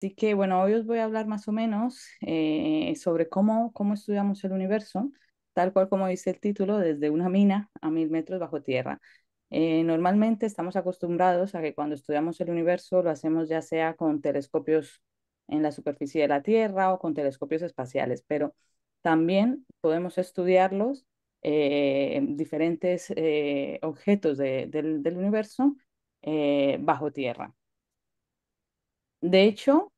Así que bueno, hoy os voy a hablar más o menos sobre cómo estudiamos el universo, tal cual como dice el título, desde una mina a 1000 metros bajo tierra. Normalmente estamos acostumbrados a que cuando estudiamos el universo lo hacemos ya sea con telescopios en la superficie de la Tierra o con telescopios espaciales, pero también podemos estudiarlos, diferentes objetos del universo bajo tierra. De hecho,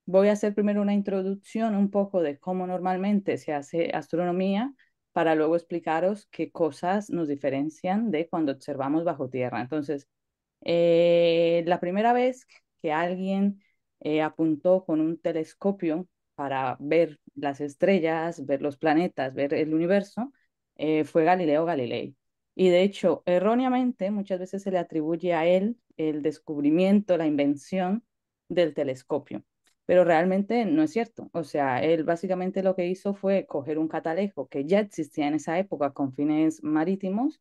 voy a hacer primero una introducción un poco de cómo normalmente se hace astronomía para luego explicaros qué cosas nos diferencian de cuando observamos bajo tierra. Entonces, la primera vez que alguien apuntó con un telescopio para ver las estrellas, ver los planetas, ver el universo, fue Galileo Galilei. Y de hecho, erróneamente, muchas veces se le atribuye a él el descubrimiento, la invención del telescopio, pero realmente no es cierto. O sea, él básicamente lo que hizo fue coger un catalejo que ya existía en esa época con fines marítimos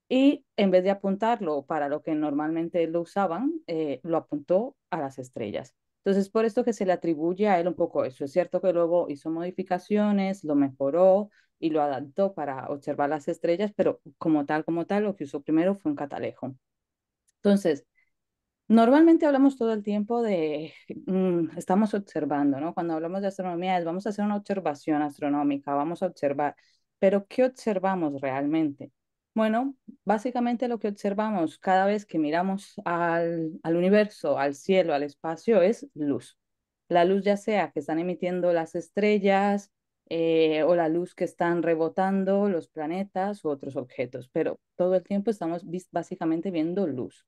y en vez de apuntarlo para lo que normalmente lo usaban, lo apuntó a las estrellas. Entonces, por esto que se le atribuye a él un poco eso. Es cierto que luego hizo modificaciones, lo mejoró y lo adaptó para observar las estrellas, pero como tal, lo que usó primero fue un catalejo. Entonces, normalmente hablamos todo el tiempo de, estamos observando, ¿no? Cuando hablamos de astronomía es, vamos a hacer una observación astronómica, vamos a observar, pero ¿qué observamos realmente? Bueno, básicamente lo que observamos cada vez que miramos al universo, al cielo, al espacio, es luz. La luz ya sea que están emitiendo las estrellas, o la luz que están rebotando los planetas u otros objetos, pero todo el tiempo estamos básicamente viendo luz.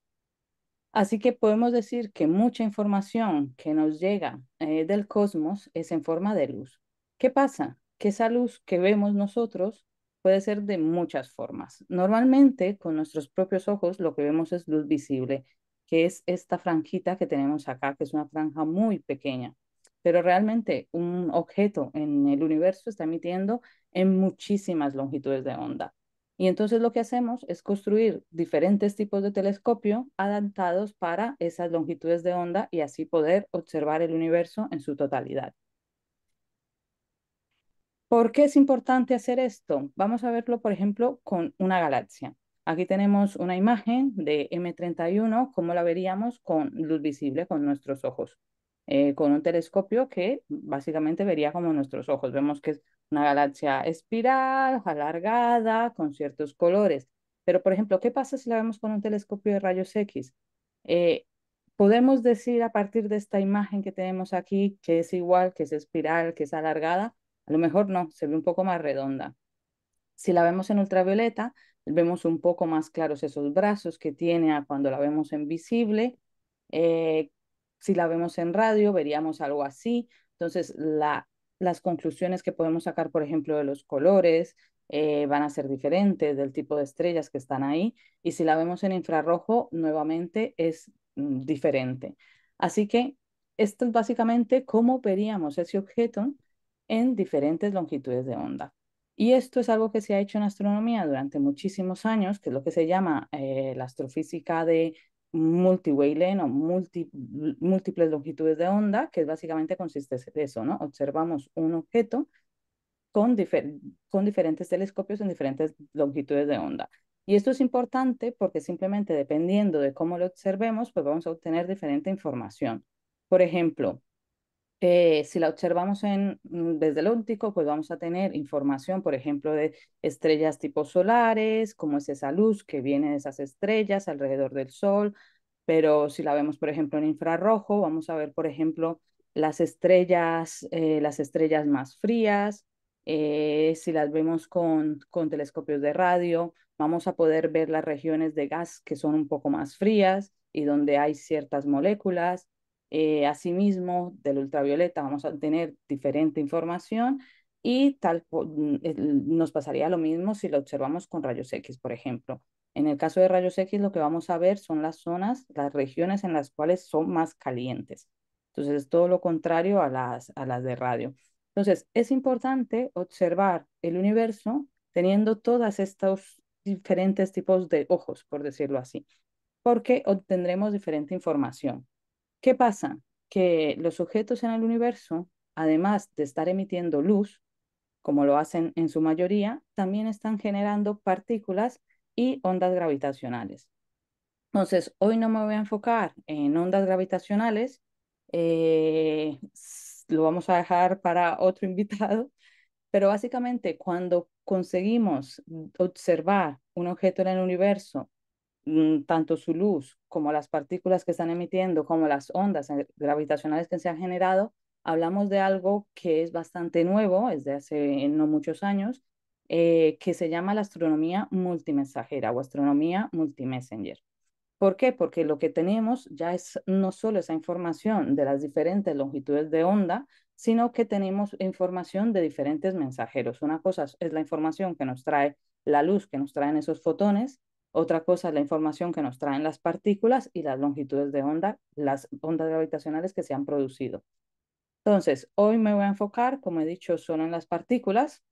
Así que podemos decir que mucha información que nos llega del cosmos es en forma de luz. ¿Qué pasa? Que esa luz que vemos nosotros puede ser de muchas formas. Normalmente, con nuestros propios ojos, lo que vemos es luz visible, que es esta franjita que tenemos acá, que es una franja muy pequeña. Pero realmente un objeto en el universo está emitiendo en muchísimas longitudes de onda. Y entonces lo que hacemos es construir diferentes tipos de telescopio adaptados para esas longitudes de onda y así poder observar el universo en su totalidad. ¿Por qué es importante hacer esto? Vamos a verlo, por ejemplo, con una galaxia. Aquí tenemos una imagen de M31, cómo la veríamos con luz visible con nuestros ojos, con un telescopio que básicamente vería como nuestros ojos. Vemos que es una galaxia espiral, alargada, con ciertos colores. Pero, por ejemplo, ¿qué pasa si la vemos con un telescopio de rayos X? Eh, Podemos decir a partir de esta imagen que tenemos aquí que es igual, que es espiral, que es alargada. A lo mejor no, se ve un poco más redonda. Si la vemos en ultravioleta, vemos un poco más claros esos brazos que tiene a cuando la vemos en visible. Eh, si la vemos en radio, veríamos algo así. Entonces, las conclusiones que podemos sacar, por ejemplo, de los colores, van a ser diferentes del tipo de estrellas que están ahí. Y si la vemos en infrarrojo, nuevamente es diferente. Así que esto es básicamente cómo veríamos ese objeto en diferentes longitudes de onda. Y esto es algo que se ha hecho en astronomía durante muchísimos años, que es lo que se llama la astrofísica de multiwavelength o múltiples longitudes de onda, que básicamente consiste en eso, ¿no? Observamos un objeto con, con diferentes telescopios en diferentes longitudes de onda. Y esto es importante porque simplemente dependiendo de cómo lo observemos, pues vamos a obtener diferente información. Por ejemplo, si la observamos desde el óptico, pues vamos a tener información, por ejemplo, de estrellas tipo solares, cómo es esa luz que viene de esas estrellas alrededor del Sol. Pero si la vemos, por ejemplo, en infrarrojo, vamos a ver, por ejemplo, las estrellas más frías. Si las vemos con telescopios de radio, vamos a poder ver las regiones de gas que son un poco más frías y donde hay ciertas moléculas. Asimismo, del ultravioleta vamos a tener diferente información y nos pasaría lo mismo si lo observamos con rayos X, por ejemplo. En el caso de rayos X, lo que vamos a ver son las zonas, las regiones en las cuales son más calientes. Entonces, es todo lo contrario a las de radio. Entonces, es importante observar el universo teniendo todos estos diferentes tipos de ojos, por decirlo así, porque obtendremos diferente información. ¿Qué pasa? Que los objetos en el universo, además de estar emitiendo luz, como lo hacen en su mayoría, también están generando partículas y ondas gravitacionales. Entonces, hoy no me voy a enfocar en ondas gravitacionales, lo vamos a dejar para otro invitado, pero básicamente cuando conseguimos observar un objeto en el universo, tanto su luz como las partículas que están emitiendo, como las ondas gravitacionales que se han generado, hablamos de algo que es bastante nuevo, es de hace no muchos años, que se llama la astronomía multimensajera o astronomía multimessenger. ¿Por qué? Porque lo que tenemos ya es no solo esa información de las diferentes longitudes de onda, sino que tenemos información de diferentes mensajeros. Una cosa es la información que nos trae la luz que nos traen esos fotones, otra cosa es la información que nos traen las partículas y las longitudes de onda, las ondas gravitacionales que se han producido. Entonces, hoy me voy a enfocar, como he dicho, solo en las partículas.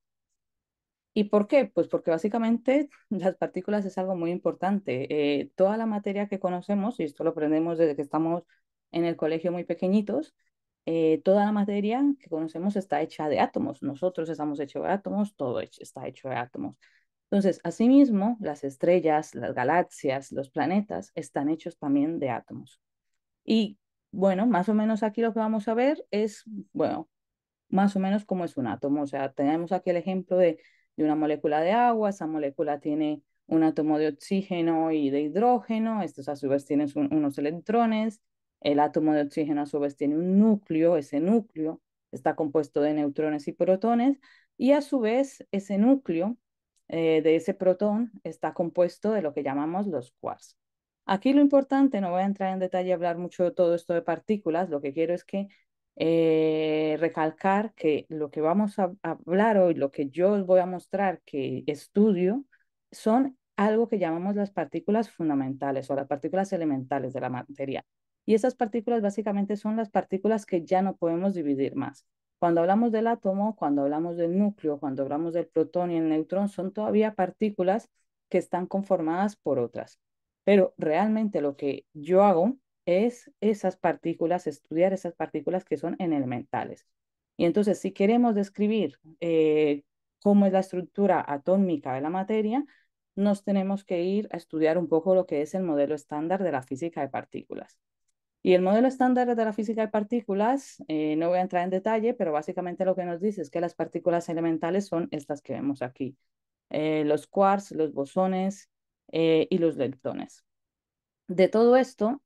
¿Y por qué? Pues porque básicamente las partículas es algo muy importante. Toda la materia que conocemos, y esto lo aprendemos desde que estamos en el colegio muy pequeñitos, toda la materia que conocemos está hecha de átomos. Nosotros estamos hechos de átomos, todo está hecho de átomos. Entonces, asimismo, las estrellas, las galaxias, los planetas están hechos también de átomos. Y bueno, más o menos aquí lo que vamos a ver es, bueno, más o menos como es un átomo. O sea, tenemos aquí el ejemplo de una molécula de agua, esa molécula tiene un átomo de oxígeno y de hidrógeno, estos a su vez tienen unos electrones, el átomo de oxígeno a su vez tiene un núcleo, ese núcleo está compuesto de neutrones y protones, y a su vez ese núcleo de ese protón está compuesto de lo que llamamos los quarks. Aquí lo importante, no voy a entrar en detalle a hablar mucho de todo esto de partículas, lo que quiero es que recalcar que lo que vamos a hablar hoy, lo que yo os voy a mostrar que estudio, son algo que llamamos las partículas fundamentales o las partículas elementales de la materia. Y esas partículas básicamente son las partículas que ya no podemos dividir más. Cuando hablamos del átomo, cuando hablamos del núcleo, cuando hablamos del protón y el neutrón, son todavía partículas que están conformadas por otras. Pero realmente lo que yo hago es esas partículas, estudiar esas partículas que son en elementales. Y entonces, si queremos describir cómo es la estructura atómica de la materia, nos tenemos que ir a estudiar un poco lo que es el modelo estándar de la física de partículas. Y el modelo estándar de la física de partículas, no voy a entrar en detalle, pero básicamente lo que nos dice es que las partículas elementales son estas que vemos aquí, los quarks, los bosones y los leptones. De todo esto,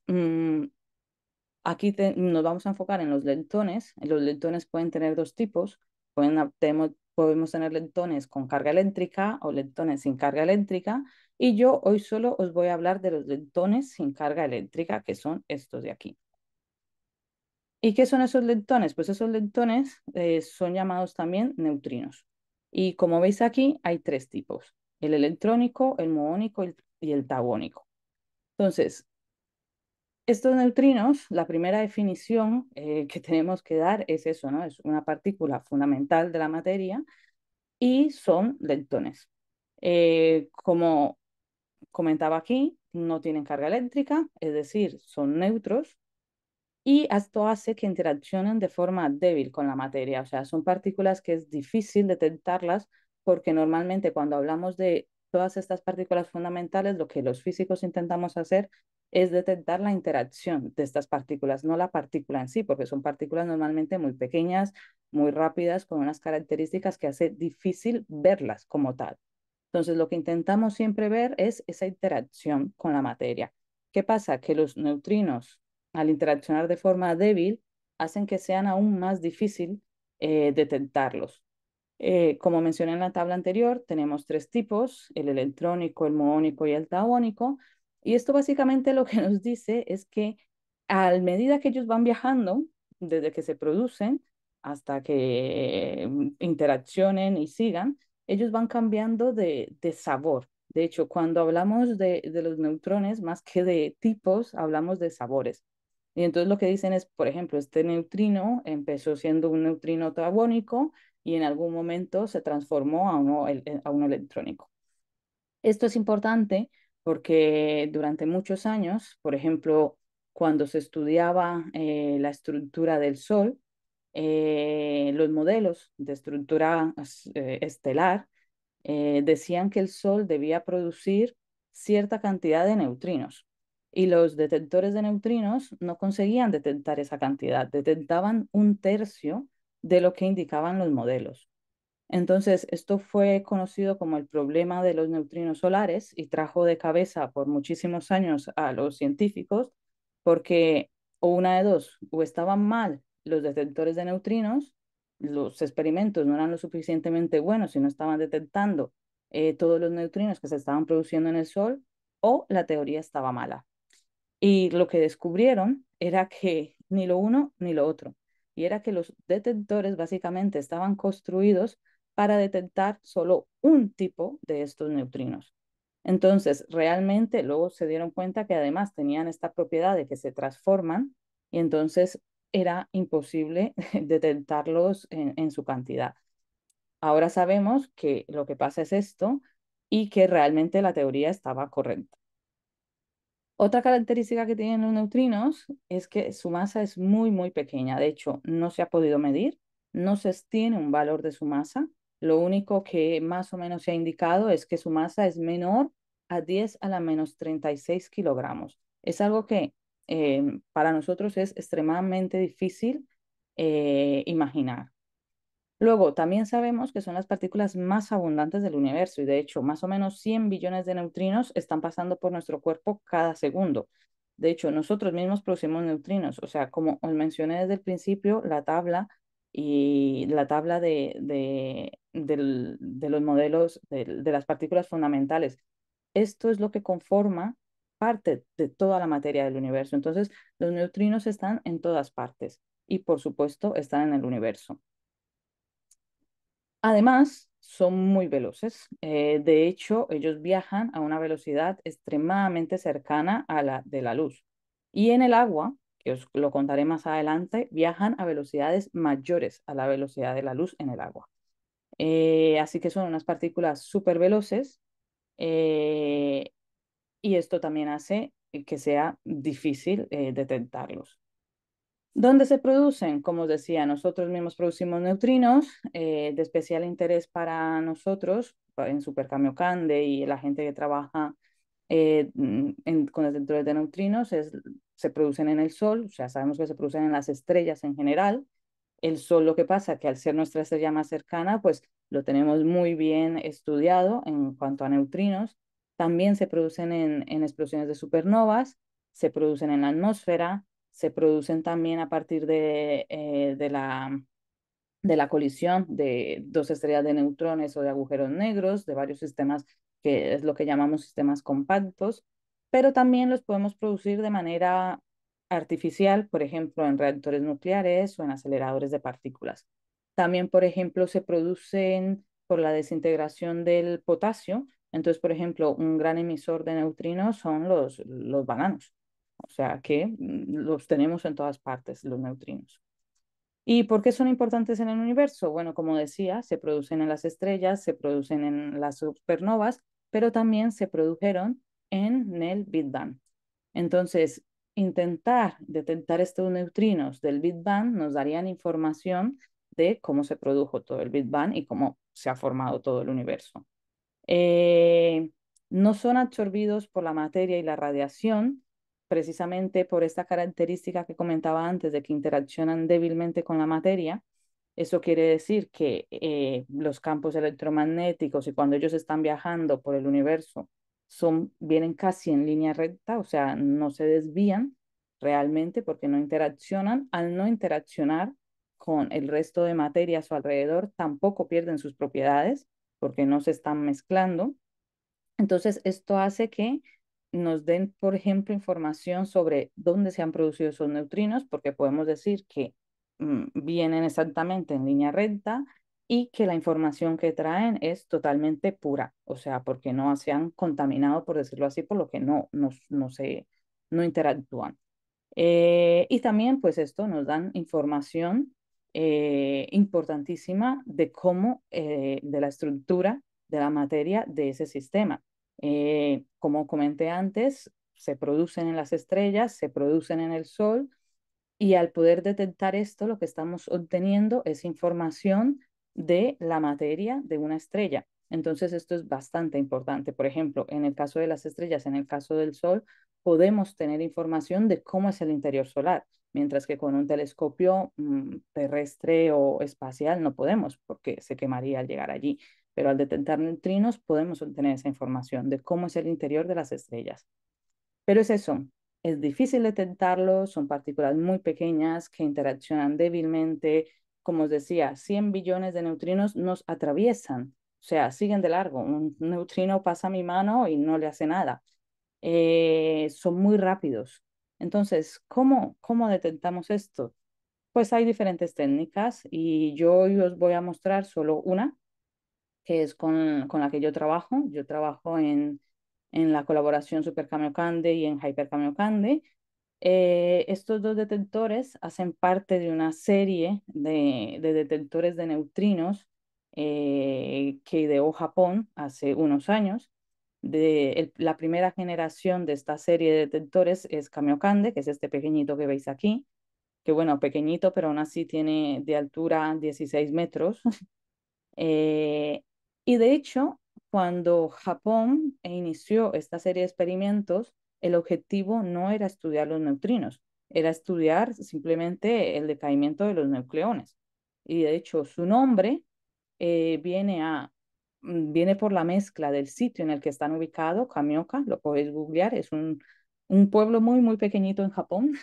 aquí nos vamos a enfocar en los leptones. Los leptones pueden tener dos tipos. Podemos tener leptones con carga eléctrica o leptones sin carga eléctrica. Y yo hoy solo os voy a hablar de los leptones sin carga eléctrica, que son estos de aquí. ¿Y qué son esos leptones? Pues esos leptones son llamados también neutrinos. Y como veis aquí, hay tres tipos: el electrónico, el muónico y el tauónico. Entonces, estos neutrinos, la primera definición que tenemos que dar es eso, ¿no? Es una partícula fundamental de la materia y son leptones. Como comentaba aquí, no tienen carga eléctrica, es decir, son neutros y esto hace que interaccionen de forma débil con la materia. O sea, son partículas que es difícil detectarlas porque normalmente cuando hablamos de todas estas partículas fundamentales, lo que los físicos intentamos hacer es detectar la interacción de estas partículas, no la partícula en sí, porque son partículas normalmente muy pequeñas, muy rápidas, con unas características que hace difícil verlas como tal. Entonces, lo que intentamos siempre ver es esa interacción con la materia. ¿Qué pasa? Que los neutrinos, al interaccionar de forma débil, hacen que sean aún más difícil detectarlos. Como mencioné en la tabla anterior, tenemos tres tipos: el electrónico, el muónico y el tauónico. Y esto básicamente lo que nos dice es que a medida que ellos van viajando, desde que se producen hasta que interaccionen y sigan, ellos van cambiando de sabor. De hecho, cuando hablamos de los neutrones, más que de tipos, hablamos de sabores. Y entonces lo que dicen es, por ejemplo, este neutrino empezó siendo un neutrino tauónico y en algún momento se transformó a uno electrónico. Esto es importante porque durante muchos años, por ejemplo, cuando se estudiaba la estructura del Sol, los modelos de estructura estelar decían que el Sol debía producir cierta cantidad de neutrinos y los detectores de neutrinos no conseguían detectar esa cantidad, detectaban un tercio de lo que indicaban los modelos. Entonces, esto fue conocido como el problema de los neutrinos solares y trajo de cabeza por muchísimos años a los científicos porque o una de dos, o estaban mal los detectores de neutrinos, los experimentos no eran lo suficientemente buenos y no estaban detectando todos los neutrinos que se estaban produciendo en el Sol, o la teoría estaba mala. Y lo que descubrieron era que ni lo uno ni lo otro. Y era que los detectores básicamente estaban construidos para detectar solo un tipo de estos neutrinos. Entonces, realmente luego se dieron cuenta que además tenían esta propiedad de que se transforman y entonces era imposible detectarlos en su cantidad. Ahora sabemos que lo que pasa es esto y que realmente la teoría estaba correcta. Otra característica que tienen los neutrinos es que su masa es muy, muy pequeña. De hecho, no se ha podido medir, no se tiene un valor de su masa. Lo único que más o menos se ha indicado es que su masa es menor a 10 a la menos 36 kilogramos. Es algo que para nosotros es extremadamente difícil imaginar. Luego, también sabemos que son las partículas más abundantes del universo y de hecho, más o menos 100 billones de neutrinos están pasando por nuestro cuerpo cada segundo. De hecho, nosotros mismos producimos neutrinos. O sea, como os mencioné desde el principio, la tabla de los modelos de las partículas fundamentales. Esto es lo que conforma parte de toda la materia del universo. Entonces, los neutrinos están en todas partes y, por supuesto, están en el universo. Además, son muy veloces. De hecho, ellos viajan a una velocidad extremadamente cercana a la de la luz. Y en el agua, que os lo contaré más adelante, viajan a velocidades mayores a la velocidad de la luz en el agua. Así que son unas partículas súper veloces eh, y esto también hace que sea difícil detectarlos. ¿Dónde se producen? Como os decía, nosotros mismos producimos neutrinos de especial interés para nosotros en Super Kamiokande y la gente que trabaja con detectores de neutrinos se producen en el Sol, o sea, sabemos que se producen en las estrellas en general. El Sol, lo que pasa que al ser nuestra estrella más cercana, pues lo tenemos muy bien estudiado en cuanto a neutrinos. También se producen en explosiones de supernovas, se producen en la atmósfera, se producen también a partir de la colisión de dos estrellas de neutrones o de agujeros negros, de varios sistemas que es lo que llamamos sistemas compactos, pero también los podemos producir de manera artificial, por ejemplo, en reactores nucleares o en aceleradores de partículas. También, por ejemplo, se producen por la desintegración del potasio. Entonces, por ejemplo, un gran emisor de neutrinos son los bananos. O sea que los tenemos en todas partes, los neutrinos. ¿Y por qué son importantes en el universo? Bueno, como decía, se producen en las estrellas, se producen en las supernovas, pero también se produjeron en el Big Bang. Entonces, intentar detectar estos neutrinos del Big Bang nos darían información de cómo se produjo todo el Big Bang y cómo se ha formado todo el universo. Eh, no son absorbidos por la materia y la radiación, precisamente por esta característica que comentaba antes de que interaccionan débilmente con la materia. Eso quiere decir que los campos electromagnéticos y cuando ellos están viajando por el universo vienen casi en línea recta, o sea, no se desvían realmente porque no interaccionan. Al no interaccionar con el resto de materia a su alrededor, tampoco pierden sus propiedades porque no se están mezclando. Entonces, esto hace que nos den, por ejemplo, información sobre dónde se han producido esos neutrinos, porque podemos decir que vienen exactamente en línea recta y que la información que traen es totalmente pura, o sea, porque no se han contaminado, por decirlo así, por lo que no interactúan. Y también, pues esto nos dan información importantísima de cómo, de la estructura de la materia de ese sistema. Como comenté antes, se producen en las estrellas, se producen en el Sol, y al poder detectar esto, lo que estamos obteniendo es información de la materia de una estrella. Entonces, esto es bastante importante. Por ejemplo, en el caso de las estrellas, en el caso del Sol, podemos tener información de cómo es el interior solar, mientras que con un telescopio terrestre o espacial no podemos, porque se quemaría al llegar allí. Pero al detectar neutrinos podemos obtener esa información de cómo es el interior de las estrellas. Pero es eso, es difícil detectarlos, son partículas muy pequeñas que interaccionan débilmente. Como os decía, 100 billones de neutrinos nos atraviesan, o sea, siguen de largo. Un neutrino pasa a mi mano y no le hace nada. Son muy rápidos. Entonces, ¿cómo detectamos esto? Pues hay diferentes técnicas y yo hoy os voy a mostrar solo una, que es con la que yo trabajo. Yo trabajo en la colaboración Super Kamiokande y en Hyper Kamiokande. Estos dos detectores hacen parte de una serie de detectores de neutrinos que ideó Japón hace unos años. La primera generación de esta serie de detectores es Kamiokande, que es este pequeñito que veis aquí, que bueno, pequeñito, pero aún así tiene de altura 16 metros. Eh, y de hecho, cuando Japón inició esta serie de experimentos, el objetivo no era estudiar los neutrinos, era estudiar simplemente el decaimiento de los nucleones. Y de hecho, su nombre viene por la mezcla del sitio en el que están ubicados, Kamioka, lo podéis googlear, es un pueblo muy, muy pequeñito en Japón,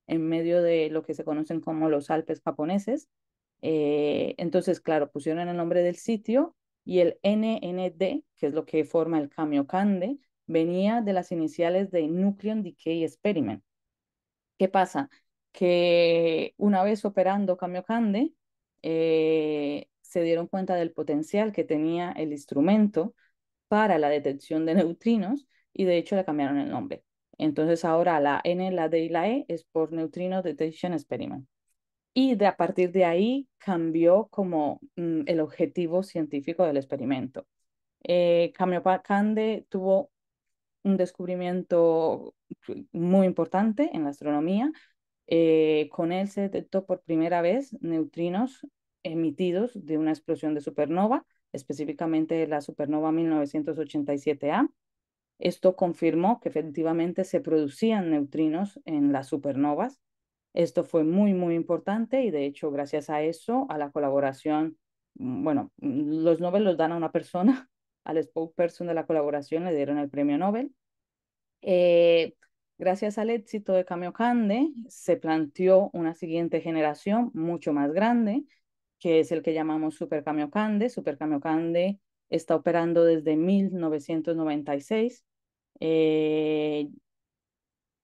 en medio de lo que se conocen como los Alpes japoneses. Entonces, claro, pusieron el nombre del sitio y el NND, que es lo que forma el Kamiokande, venía de las iniciales de Nucleon Decay Experiment. ¿Qué pasa? Que una vez operando Kamiokande, se dieron cuenta del potencial que tenía el instrumento para la detección de neutrinos y de hecho le cambiaron el nombre. Entonces ahora la N, la D y la E es por Neutrino Detection Experiment. Y a partir de ahí cambió como el objetivo científico del experimento. Kamiokande tuvo un descubrimiento muy importante en la astronomía. Con él se detectó por primera vez neutrinos emitidos de una explosión de supernova, específicamente la supernova 1987A. Esto confirmó que efectivamente se producían neutrinos en las supernovas. Esto fue muy, muy importante y de hecho, gracias a eso, a la colaboración, bueno, los Nobel los dan a una persona, al spokesperson de la colaboración le dieron el premio Nobel. Eh, Gracias al éxito de Kamiokande, se planteó una siguiente generación mucho más grande, que es el que llamamos Super Kamiokande. Super Kamiokande está operando desde 1996. Eh,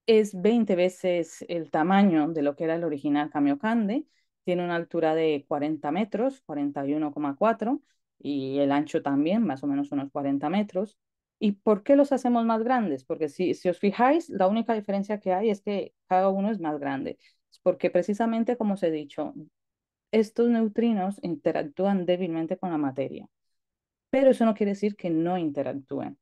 es 20 veces el tamaño de lo que era el original Kamiokande. Tiene una altura de 40 metros, 41,4, y el ancho también, más o menos unos 40 metros. ¿Y por qué los hacemos más grandes? Porque si os fijáis, la única diferencia que hay es que cada uno es más grande. Es porque precisamente, como os he dicho, estos neutrinos interactúan débilmente con la materia, pero eso no quiere decir que no interactúen.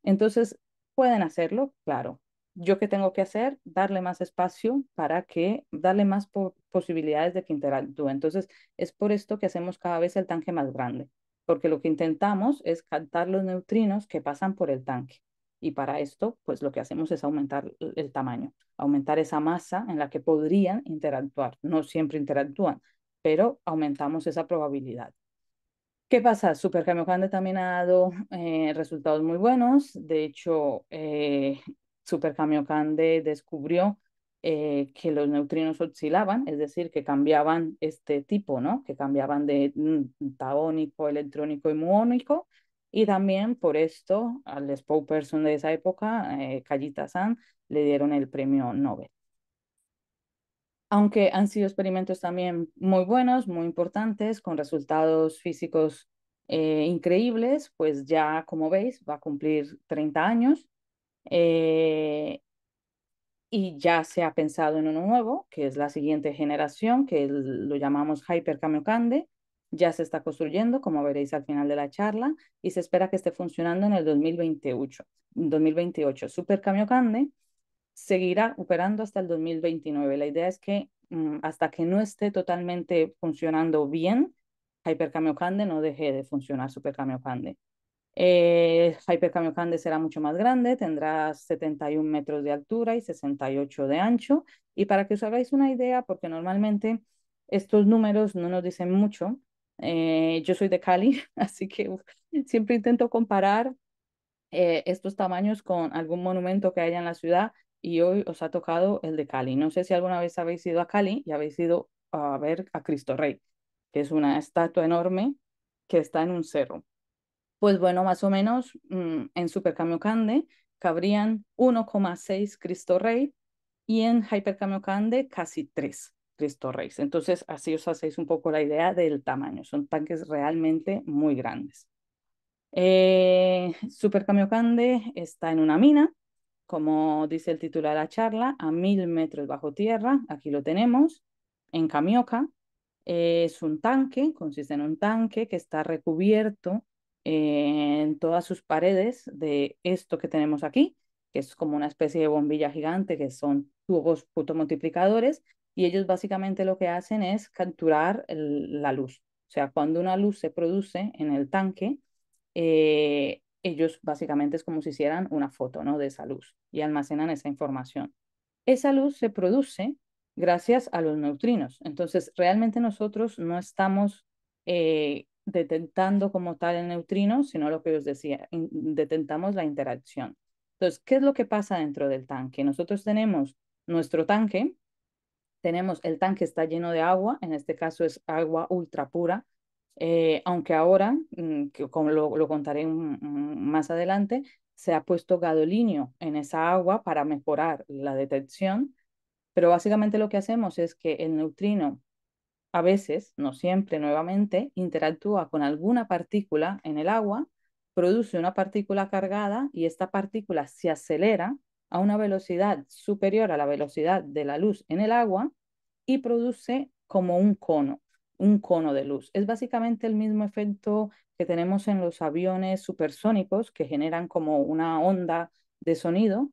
Entonces, pueden hacerlo, claro. ¿Yo qué tengo que hacer? Darle más espacio para que, darle más posibilidades de que interactúe. Entonces, es por esto que hacemos cada vez el tanque más grande, porque lo que intentamos es captar los neutrinos que pasan por el tanque. Y para esto, pues lo que hacemos es aumentar el tamaño, aumentar esa masa en la que podrían interactuar. No siempre interactúan, pero aumentamos esa probabilidad. ¿Qué pasa? Super Kamiokande también ha dado resultados muy buenos. De hecho, Super Kamiokande descubrió que los neutrinos oscilaban, es decir, que cambiaban este tipo, ¿no? Que cambiaban de tagónico, electrónico y muónico. Y también por esto al spokesperson de esa época, Kajita-san, le dieron el premio Nobel. Aunque han sido experimentos también muy buenos, muy importantes, con resultados físicos increíbles, pues ya, como veis, va a cumplir 30 años eh, y ya se ha pensado en uno nuevo, que es la siguiente generación, que lo llamamos Hyper Kamiokande. Ya se está construyendo, como veréis al final de la charla, y se espera que esté funcionando en el 2028. 2028. Super Kamiokande seguirá operando hasta el 2029. La idea es que hasta que no esté totalmente funcionando bien, Hyper Kamiokande no deje de funcionar Super Kamiokande. Hyper Kamiokande será mucho más grande, tendrá 71 metros de altura y 68 de ancho. Y para que os hagáis una idea, porque normalmente estos números no nos dicen mucho, yo soy de Cali, así que siempre intento comparar estos tamaños con algún monumento que haya en la ciudad y hoy os ha tocado el de Cali. No sé si alguna vez habéis ido a Cali y habéis ido a ver a Cristo Rey, que es una estatua enorme que está en un cerro. Pues bueno, más o menos en Super Kamiokande cabrían 1,6 Cristo Rey y en Hyper Kamiokande casi 3 Cristo Reyes. Entonces, así os hacéis un poco la idea del tamaño. Son tanques realmente muy grandes. Super Kamiokande está en una mina, como dice el título de la charla, a 1000 metros bajo tierra. Aquí lo tenemos, en Kamioka. Es un tanque, consiste en un tanque que está recubierto en todas sus paredes de esto que tenemos aquí, que es como una especie de bombilla gigante, que son tubos fotomultiplicadores, y ellos básicamente lo que hacen es capturar la luz. O sea, cuando una luz se produce en el tanque, ellos básicamente es como si hicieran una foto, ¿no? De esa luz y almacenan esa información. Esa luz se produce gracias a los neutrinos. Entonces, realmente nosotros no estamos detectando como tal el neutrino, sino lo que os decía, detectamos la interacción. Entonces, ¿qué es lo que pasa dentro del tanque? Nosotros tenemos nuestro tanque, tenemos el tanque está lleno de agua, en este caso es agua ultra pura, aunque ahora, que como lo contaré más adelante, se ha puesto gadolinio en esa agua para mejorar la detección, pero básicamente lo que hacemos es que el neutrino a veces, no siempre, nuevamente, interactúa con alguna partícula en el agua, produce una partícula cargada y esta partícula se acelera a una velocidad superior a la velocidad de la luz en el agua y produce como un cono de luz. Es básicamente el mismo efecto que tenemos en los aviones supersónicos que generan como una onda de sonido,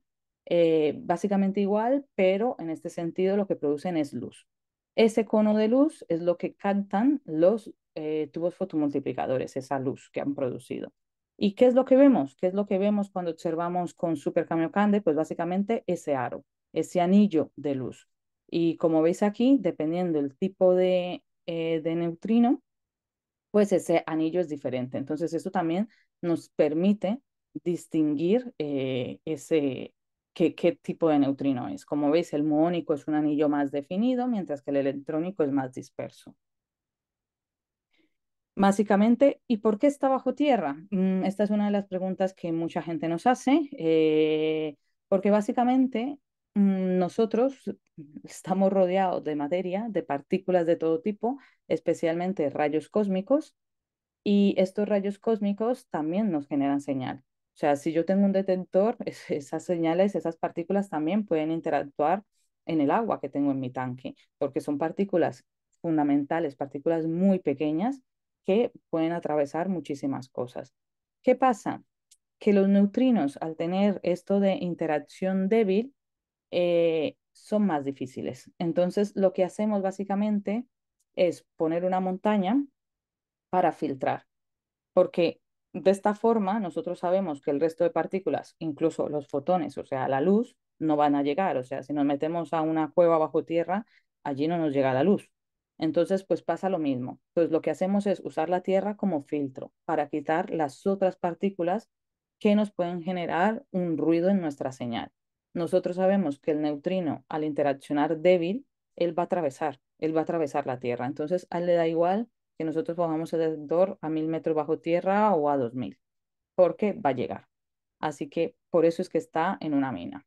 básicamente igual, pero en este sentido lo que producen es luz. Ese cono de luz es lo que captan los tubos fotomultiplicadores, esa luz que han producido. ¿Y qué es lo que vemos? ¿Qué es lo que vemos cuando observamos con Super Kamiokande? Pues básicamente ese aro, ese anillo de luz. Y como veis aquí, dependiendo del tipo de neutrino, pues ese anillo es diferente. Entonces, eso también nos permite distinguir qué tipo de neutrino es. Como veis, el muónico es un anillo más definido, mientras que el electrónico es más disperso. Básicamente, ¿y por qué está bajo tierra? Esta es una de las preguntas que mucha gente nos hace, porque básicamente nosotros estamos rodeados de materia, de partículas de todo tipo, especialmente rayos cósmicos, y estos rayos cósmicos también nos generan señal. O sea, si yo tengo un detector, esas señales, esas partículas también pueden interactuar en el agua que tengo en mi tanque, porque son partículas fundamentales, partículas muy pequeñas que pueden atravesar muchísimas cosas. ¿Qué pasa? Que los neutrinos, al tener esto de interacción débil, son más difíciles. Entonces, lo que hacemos básicamente es poner una montaña para filtrar porque de esta forma nosotros sabemos que el resto de partículas, incluso los fotones, o sea, la luz, no van a llegar. O sea, si nos metemos a una cueva bajo tierra, allí no nos llega la luz. Entonces, pues pasa lo mismo. Entonces, lo que hacemos es usar la tierra como filtro para quitar las otras partículas que nos pueden generar un ruido en nuestra señal. Nosotros sabemos que el neutrino, al interaccionar débil, él va a atravesar la Tierra. Entonces, a él le da igual que nosotros pongamos el detector a 1000 metros bajo tierra o a 2000, porque va a llegar. Así que por eso es que está en una mina.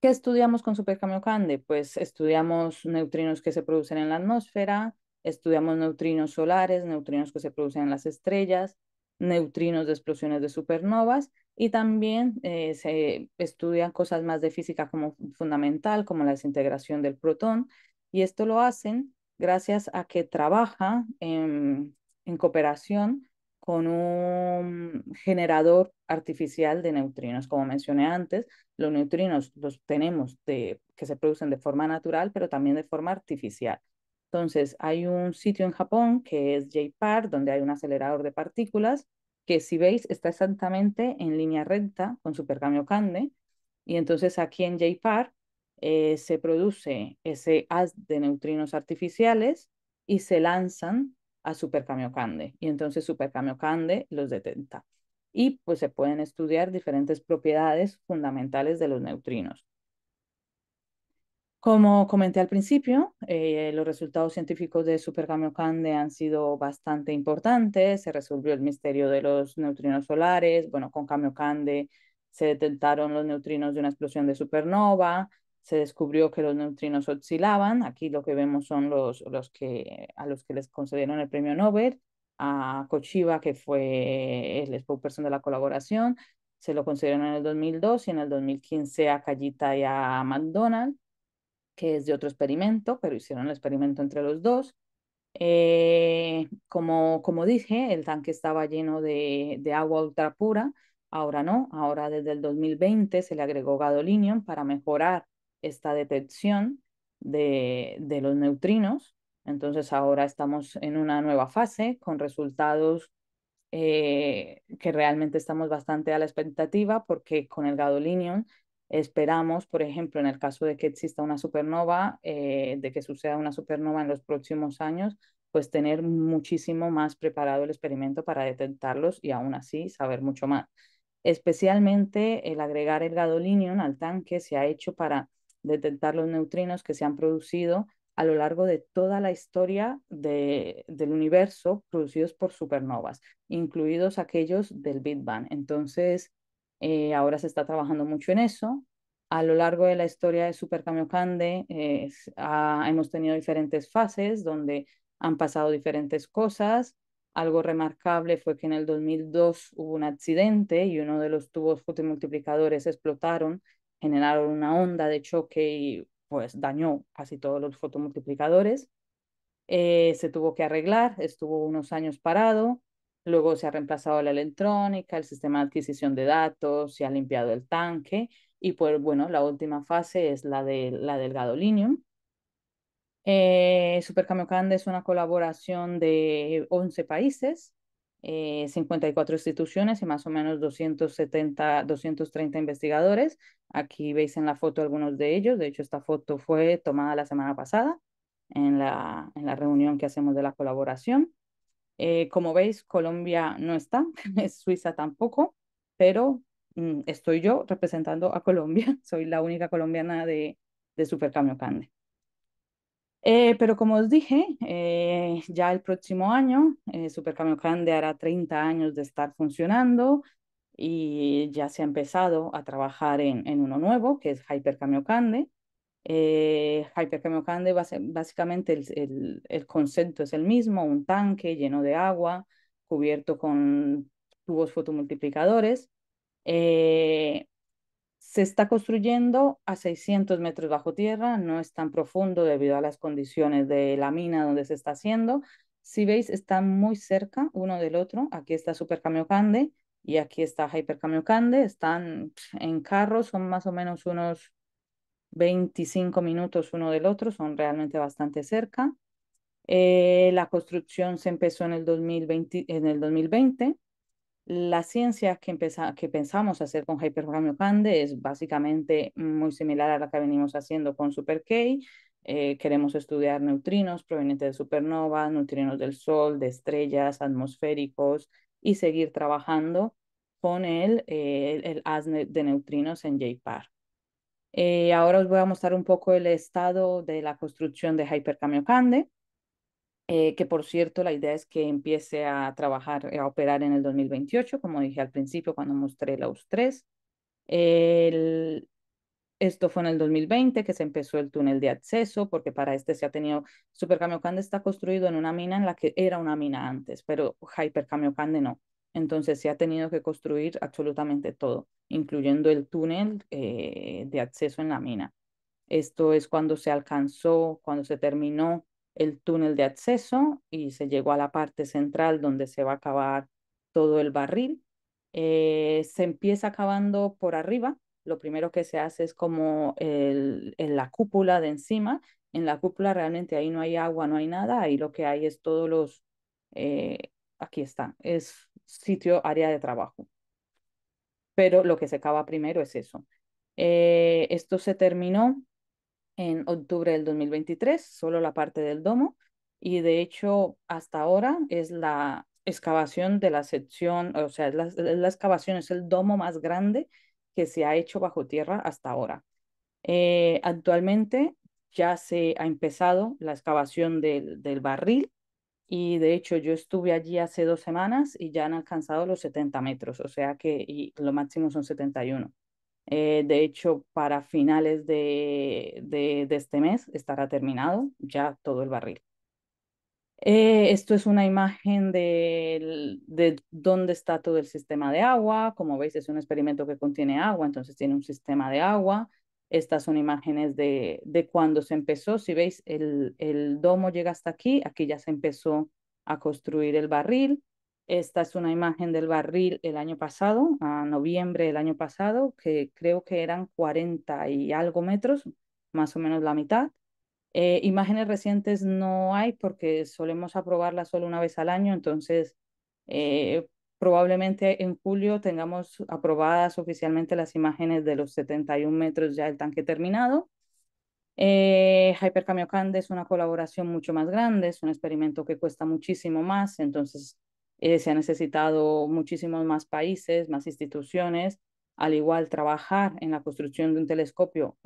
¿Qué estudiamos con Super Kamiokande? Pues estudiamos neutrinos que se producen en la atmósfera, estudiamos neutrinos solares, neutrinos que se producen en las estrellas, neutrinos de explosiones de supernovas y también se estudian cosas más de física como fundamental, como la desintegración del protón. Y esto lo hacen gracias a que trabaja en cooperación con un generador artificial de neutrinos. Como mencioné antes, los neutrinos los tenemos que se producen de forma natural, pero también de forma artificial. Entonces, hay un sitio en Japón que es JPAR, donde hay un acelerador de partículas, que si veis está exactamente en línea recta con Super Kamiokande. Y entonces aquí en JPAR se produce ese haz de neutrinos artificiales y se lanzan a Super Kamiokande. Y entonces Super Kamiokande los detecta. Y pues se pueden estudiar diferentes propiedades fundamentales de los neutrinos. Como comenté al principio, los resultados científicos de Super Kamiokande han sido bastante importantes. Se resolvió el misterio de los neutrinos solares. Bueno, con Kamiokande se detectaron los neutrinos de una explosión de supernova. Se descubrió que los neutrinos oscilaban. Aquí lo que vemos son a los que les concedieron el premio Nobel. A Kochiba, que fue el spokesperson de la colaboración, se lo concedieron en el 2002 y en el 2015 a Kajita y a McDonald, que es de otro experimento, pero hicieron el experimento entre los dos. Como dije, el tanque estaba lleno de agua ultra pura, ahora no, ahora desde el 2020 se le agregó gadolinium para mejorar esta detección de los neutrinos. Entonces ahora estamos en una nueva fase con resultados que realmente estamos bastante a la expectativa porque con el gadolinium esperamos, por ejemplo, en el caso de que exista una supernova, de que suceda una supernova en los próximos años, pues tener muchísimo más preparado el experimento para detectarlos y aún así saber mucho más. Especialmente el agregar el gadolinium al tanque se ha hecho para detectar los neutrinos que se han producido a lo largo de toda la historia del universo producidos por supernovas, incluidos aquellos del Big Bang. Entonces, ahora se está trabajando mucho en eso. A lo largo de la historia de Super Kamiokande hemos tenido diferentes fases donde han pasado diferentes cosas. Algo remarcable fue que en el 2002 hubo un accidente y uno de los tubos fotomultiplicadores explotaron, generaron una onda de choque y pues dañó casi todos los fotomultiplicadores. Se tuvo que arreglar, estuvo unos años parado, luego se ha reemplazado la electrónica, el sistema de adquisición de datos, se ha limpiado el tanque y pues bueno, la última fase es la del gadolinium. Super Kamiokande es una colaboración de 11 países, 54 instituciones y más o menos 230 investigadores. Aquí veis en la foto algunos de ellos. De hecho, esta foto fue tomada la semana pasada en la reunión que hacemos de la colaboración. Como veis, Colombia no está, Suiza tampoco, pero estoy yo representando a Colombia. Soy la única colombiana de Super Kamiokande. Pero como os dije, ya el próximo año Super Kamiokande hará 30 años de estar funcionando y ya se ha empezado a trabajar en uno nuevo, que es Hyper Kamiokande. Hyper Kamiokande básicamente el concepto es el mismo, un tanque lleno de agua, cubierto con tubos fotomultiplicadores. Eh, Se está construyendo a 600 metros bajo tierra, no es tan profundo debido a las condiciones de la mina donde se está haciendo. Si veis, están muy cerca uno del otro. Aquí está Super Kamiokande y aquí está Hyper Kamiokande. Están en carro, son más o menos unos 25 minutos uno del otro, son realmente bastante cerca. La construcción se empezó en el 2020. La ciencia que pensamos hacer con Hyperkamiokande es básicamente muy similar a la que venimos haciendo con Super K. Queremos estudiar neutrinos provenientes de supernovas, neutrinos del Sol, de estrellas, atmosféricos y seguir trabajando con el haz de neutrinos en JPAR. Ahora os voy a mostrar un poco el estado de la construcción de Hyperkamiokande, que por cierto la idea es que empiece a trabajar, a operar en el 2028, como dije al principio cuando mostré los tres. El, Esto fue en el 2020 que se empezó el túnel de acceso, porque para este se ha tenido, Super Kamiokande está construido en una mina en la que era una mina antes, pero Hyper Kamiokande no. Entonces se ha tenido que construir absolutamente todo, incluyendo el túnel de acceso en la mina. Esto es cuando se terminó el túnel de acceso y se llegó a la parte central donde se va a acabar todo el barril. Se empieza acabando por arriba. Lo primero que se hace es como en la cúpula de encima. En la cúpula realmente ahí no hay agua, no hay nada. Ahí lo que hay es todos los, eh, aquí está, es sitio, área de trabajo. Pero lo que se cava primero es eso. Esto se terminó en octubre del 2023, solo la parte del domo, y de hecho hasta ahora es la excavación de la sección, o sea, es la excavación, es el domo más grande que se ha hecho bajo tierra hasta ahora. Actualmente ya se ha empezado la excavación del barril y de hecho yo estuve allí hace 2 semanas y ya han alcanzado los 70 metros, o sea que y lo máximo son 71. De hecho, para finales de este mes estará terminado ya todo el barril. Esto es una imagen de dónde está todo el sistema de agua. Como veis, es un experimento que contiene agua, entonces tiene un sistema de agua. Estas son imágenes de cuando se empezó. Si veis, el domo llega hasta aquí. Aquí ya se empezó a construir el barril. Esta es una imagen del barril el año pasado, a noviembre del año pasado, que creo que eran 40 y algo metros, más o menos la mitad. Imágenes recientes no hay porque solemos aprobarlas solo una vez al año, entonces probablemente en julio tengamos aprobadas oficialmente las imágenes de los 71 metros ya el tanque terminado. Hyper Kamiokande es una colaboración mucho más grande, es un experimento que cuesta muchísimo más, entonces se ha necesitado muchísimos más países, más instituciones. Al igual, trabajar en la construcción de un telescopio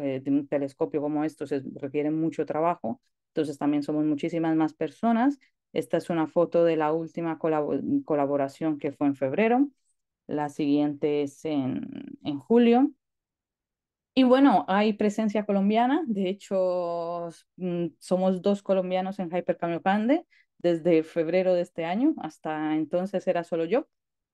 como estos requiere mucho trabajo, entonces también somos muchísimas más personas. Esta es una foto de la última colaboración que fue en febrero, la siguiente es en julio. Y bueno, hay presencia colombiana. De hecho, somos dos colombianos en Hyper Kamiokande desde febrero de este año. Hasta entonces era solo yo.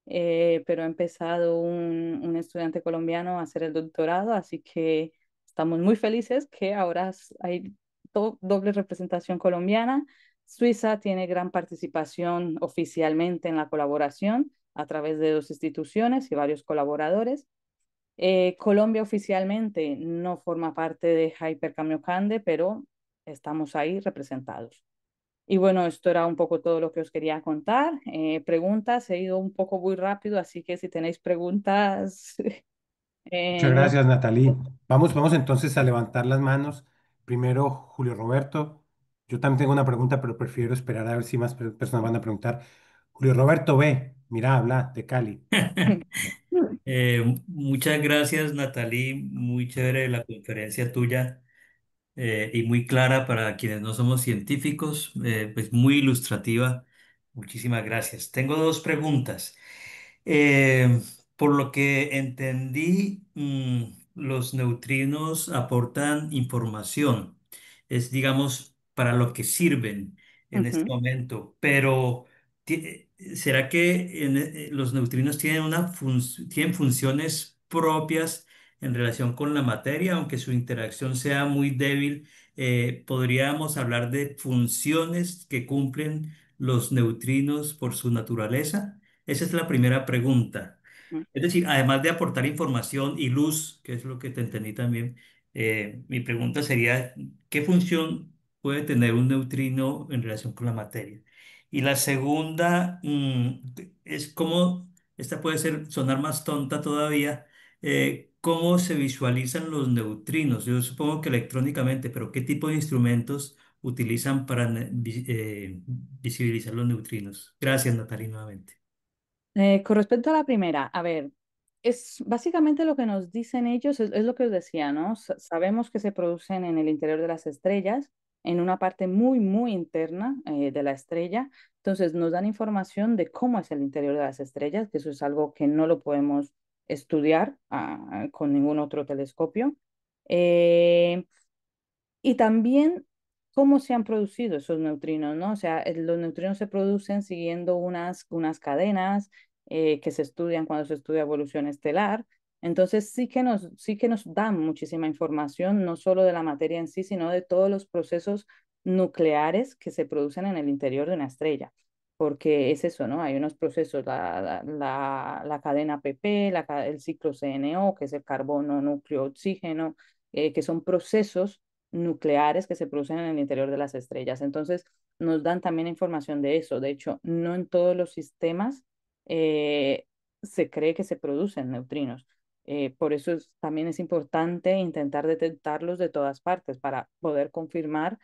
Pero ha empezado un estudiante colombiano a hacer el doctorado, así que estamos muy felices que ahora hay doble representación colombiana. Suiza tiene gran participación oficialmente en la colaboración a través de dos instituciones y varios colaboradores. Colombia oficialmente no forma parte de Hyper Kamiokande, pero estamos ahí representados. Y bueno, esto era un poco todo lo que os quería contar. Preguntas, he ido un poco muy rápido, así que si tenéis preguntas, Muchas no. gracias, Natalie. Vamos entonces a levantar las manos. Primero, Julio Roberto. Yo también tengo una pregunta, pero prefiero esperar a ver si más personas van a preguntar. Julio Roberto, ve, mira, habla de Cali. Muchas gracias, Natalie. Muy chévere la conferencia tuya y muy clara para quienes no somos científicos, pues muy ilustrativa. Muchísimas gracias. Tengo dos preguntas. Eh, por lo que entendí, los neutrinos aportan información. Es, digamos, para lo que sirven en este Ujú, momento. Pero, ¿será que los neutrinos tienen tienen funciones propias en relación con la materia, aunque su interacción sea muy débil? ¿Podríamos hablar de funciones que cumplen los neutrinos por su naturaleza? Esa es la primera pregunta. ujú. Es decir, además de aportar información y luz, que es lo que te entendí también, mi pregunta sería, ¿qué función puede tener un neutrino en relación con la materia? Y la segunda, es cómo, esta puede sonar más tonta todavía, ¿cómo se visualizan los neutrinos? Yo supongo que electrónicamente, pero ¿qué tipo de instrumentos utilizan para visibilizar los neutrinos? Gracias, Natalie, nuevamente. Con respecto a la primera, a ver, es básicamente lo que nos dicen ellos, es lo que os decía, ¿no? Sabemos que se producen en el interior de las estrellas, en una parte muy, muy interna de la estrella. Entonces nos dan información de cómo es el interior de las estrellas, que eso es algo que no lo podemos estudiar con ningún otro telescopio. Eh, y también cómo se han producido esos neutrinos, ¿no? O sea, los neutrinos se producen siguiendo unas cadenas que se estudian cuando se estudia evolución estelar. Entonces sí que nos dan muchísima información, no solo de la materia en sí, sino de todos los procesos nucleares que se producen en el interior de una estrella. porque es eso, ¿no? Hay unos procesos, la cadena PP, el ciclo CNO, que es el carbono, núcleo, oxígeno, que son procesos nucleares que se producen en el interior de las estrellas. Entonces, nos dan también información de eso. De hecho, no en todos los sistemas eh, se cree que se producen neutrinos. Por eso también es importante intentar detectarlos de todas partes para poder confirmar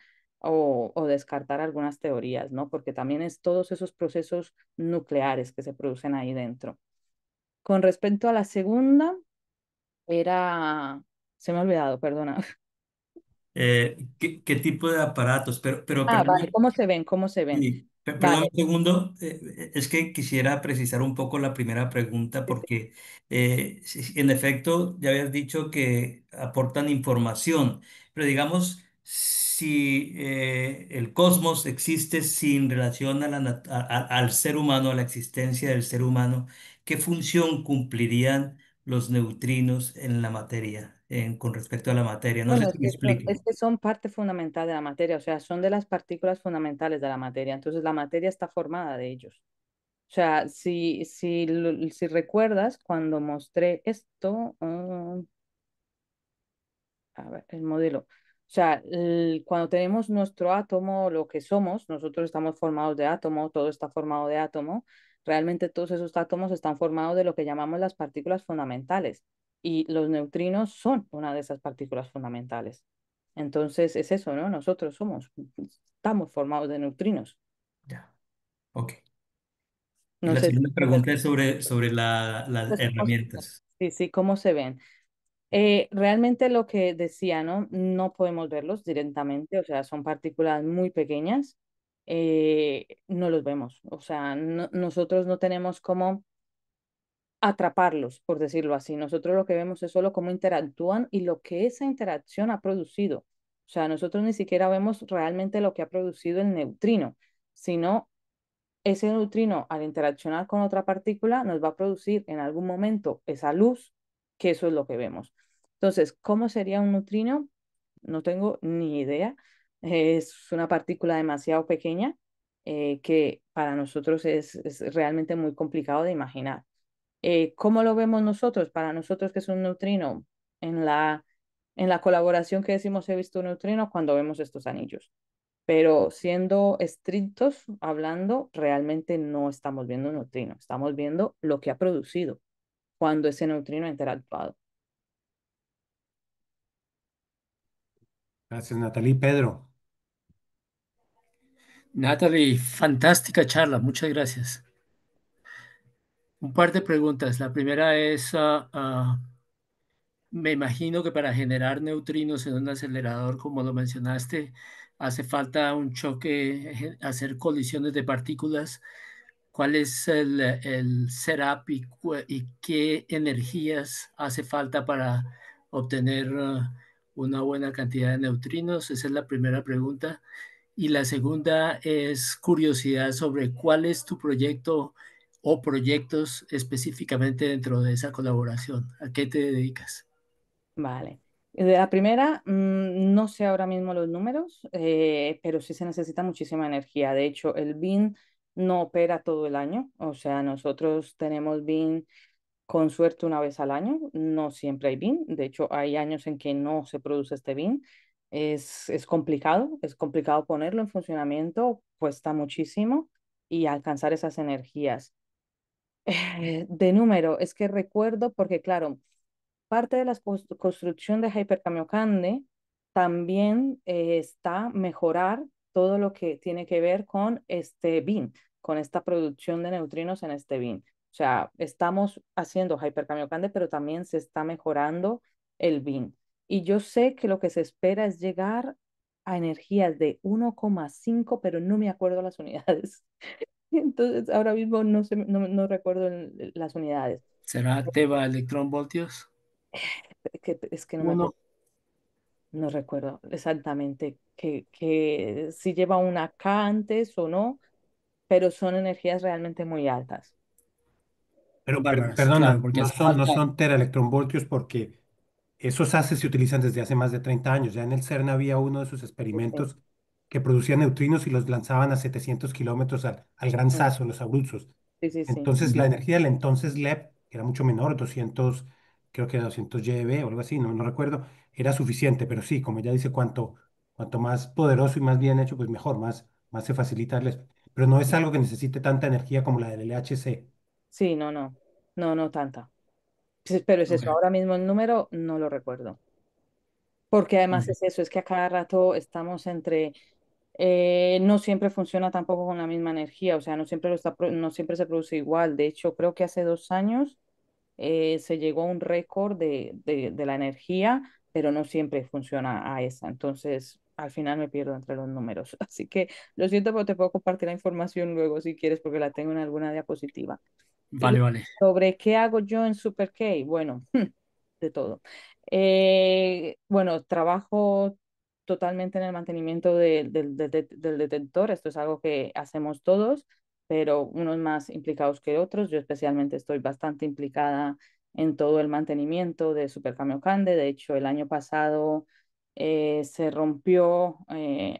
o descartar algunas teorías, ¿no? Porque también es todos esos procesos nucleares que se producen ahí dentro. Con respecto a la segunda, era, se me ha olvidado, perdona. ¿Qué tipo de aparatos? Pero Ah, perdón, vale, ¿cómo se ven? ¿Cómo se ven? sí, perdón Vale, un segundo, es que quisiera precisar un poco la primera pregunta sí, sí. porque en efecto ya habías dicho que aportan información, pero digamos, si el cosmos existe sin relación a al ser humano, a la existencia del ser humano, ¿qué función cumplirían los neutrinos en la materia, con respecto a la materia? No sé Bueno, si me es explico. que son parte fundamental de la materia, o sea, son de las partículas fundamentales de la materia, entonces la materia está formada de ellos. O sea, si recuerdas, cuando mostré esto, a ver, el modelo. O sea, cuando tenemos nuestro átomo, lo que somos, nosotros estamos formados de átomo, todo está formado de átomo. Realmente todos esos átomos están formados de lo que llamamos las partículas fundamentales. Y los neutrinos son una de esas partículas fundamentales. Entonces, es eso, ¿no? Nosotros estamos formados de neutrinos. Ya, ok. Y No la sé si segunda pregunta es sobre las respuesta. herramientas. Sí, sí, ¿cómo se ven? Realmente lo que decía, ¿no? No podemos verlos directamente, o sea, son partículas muy pequeñas, no los vemos, o sea, nosotros no tenemos cómo atraparlos, por decirlo así. Nosotros lo que vemos es solo cómo interactúan y lo que esa interacción ha producido. O sea, nosotros ni siquiera vemos realmente lo que ha producido el neutrino, sino ese neutrino al interaccionar con otra partícula nos va a producir en algún momento esa luz, que eso es lo que vemos. Entonces, ¿cómo sería un neutrino? No tengo ni idea. Es una partícula demasiado pequeña que para nosotros es realmente muy complicado de imaginar. ¿Cómo lo vemos nosotros? Para nosotros, que es un neutrino, en en la colaboración que decimos he visto un neutrino cuando vemos estos anillos. Pero siendo estrictos, hablando, realmente no estamos viendo un neutrino, estamos viendo lo que ha producido cuando ese neutrino ha interactuado. Gracias, Natalie. Pedro, Natalie, fantástica charla, muchas gracias. Un par de preguntas. La primera es, me imagino que para generar neutrinos en un acelerador, como lo mencionaste, hace falta un choque, hacer colisiones de partículas. ¿Cuál es el setup y qué energías hace falta para obtener una buena cantidad de neutrinos? Esa es la primera pregunta. Y la segunda es curiosidad sobre cuál es tu proyecto o proyectos específicamente dentro de esa colaboración. ¿A qué te dedicas? Vale. De la primera, no sé ahora mismo los números, pero sí se necesita muchísima energía. De hecho, el BIN no opera todo el año. O sea, nosotros tenemos BIN con suerte una vez al año. No siempre hay BIN. De hecho, hay años en que no se produce este BIN. Es complicado ponerlo en funcionamiento, cuesta muchísimo y alcanzar esas energías. De número, es que recuerdo porque, claro, parte de la construcción de Hyper Kamiokande también está mejorar todo lo que tiene que ver con este bin, con esta producción de neutrinos en este bin. O sea, estamos haciendo Hyper Kamiokande, pero también se está mejorando el bin. Y yo sé que lo que se espera es llegar a energías de 1,5, pero no me acuerdo las unidades. Entonces, ahora mismo no recuerdo las unidades. ¿Será teba electrón voltios? Es que no me Uno, acuerdo. No recuerdo exactamente que si lleva una K antes o no, pero son energías realmente muy altas. bárbaras, claro, perdona, porque hace no falta. son teraelectronvoltios porque esos haces se utilizan desde hace más de 30 años. Ya en el CERN había uno de sus Sí, sí. experimentos que producían neutrinos y los lanzaban a 700 kilómetros al gran Mm, saso, los abruzos. sí, sí, sí. Entonces, la energía del entonces LEP, que era mucho menor, 200, creo que 200 GeV o algo así, no recuerdo, era suficiente, pero sí, como ella dice, cuanto más poderoso y más bien hecho, pues mejor, más se facilita. Pero no es algo que necesite tanta energía como la del LHC. Sí, no, no, no, no tanta. Pero es Ok, eso, ahora mismo el número no lo recuerdo. Porque además ok. es eso, es que a cada rato estamos entre, no siempre funciona tampoco con la misma energía, o sea, no siempre se produce igual. De hecho, creo que hace 2 años se llegó a un récord de la energía, pero no siempre funciona a esa. Entonces, al final me pierdo entre los números. Así que lo siento, pero te puedo compartir la información luego si quieres, porque la tengo en alguna diapositiva. Y Vale, vale. sobre qué hago yo en Super K, bueno, de todo. Bueno, trabajo totalmente en el mantenimiento del detector. Esto es algo que hacemos todos, pero unos más implicados que otros. Yo especialmente estoy bastante implicada en todo el mantenimiento de Super Kamiokande. De hecho, el año pasado se rompió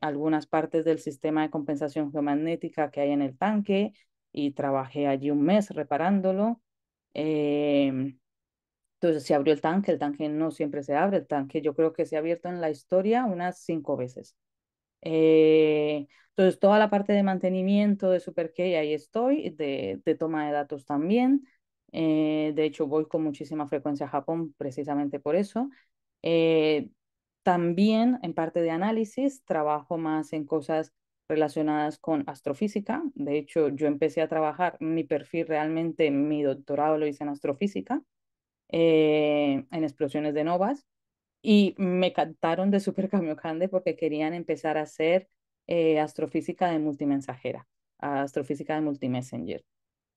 algunas partes del sistema de compensación geomagnética que hay en el tanque y trabajé allí un mes reparándolo. Eh, entonces se abrió el tanque no siempre se abre, el tanque yo creo que se ha abierto en la historia unas 5 veces. Entonces toda la parte de mantenimiento de SuperKey ahí estoy, de toma de datos también. De hecho voy con muchísima frecuencia a Japón precisamente por eso. Eh, También en parte de análisis trabajo más en cosas relacionadas con astrofísica. De hecho, yo empecé a trabajar mi perfil realmente, mi doctorado lo hice en astrofísica, en explosiones de novas, y me captaron de Super Kamiokande porque querían empezar a hacer astrofísica de multimensajera, astrofísica de multimessenger.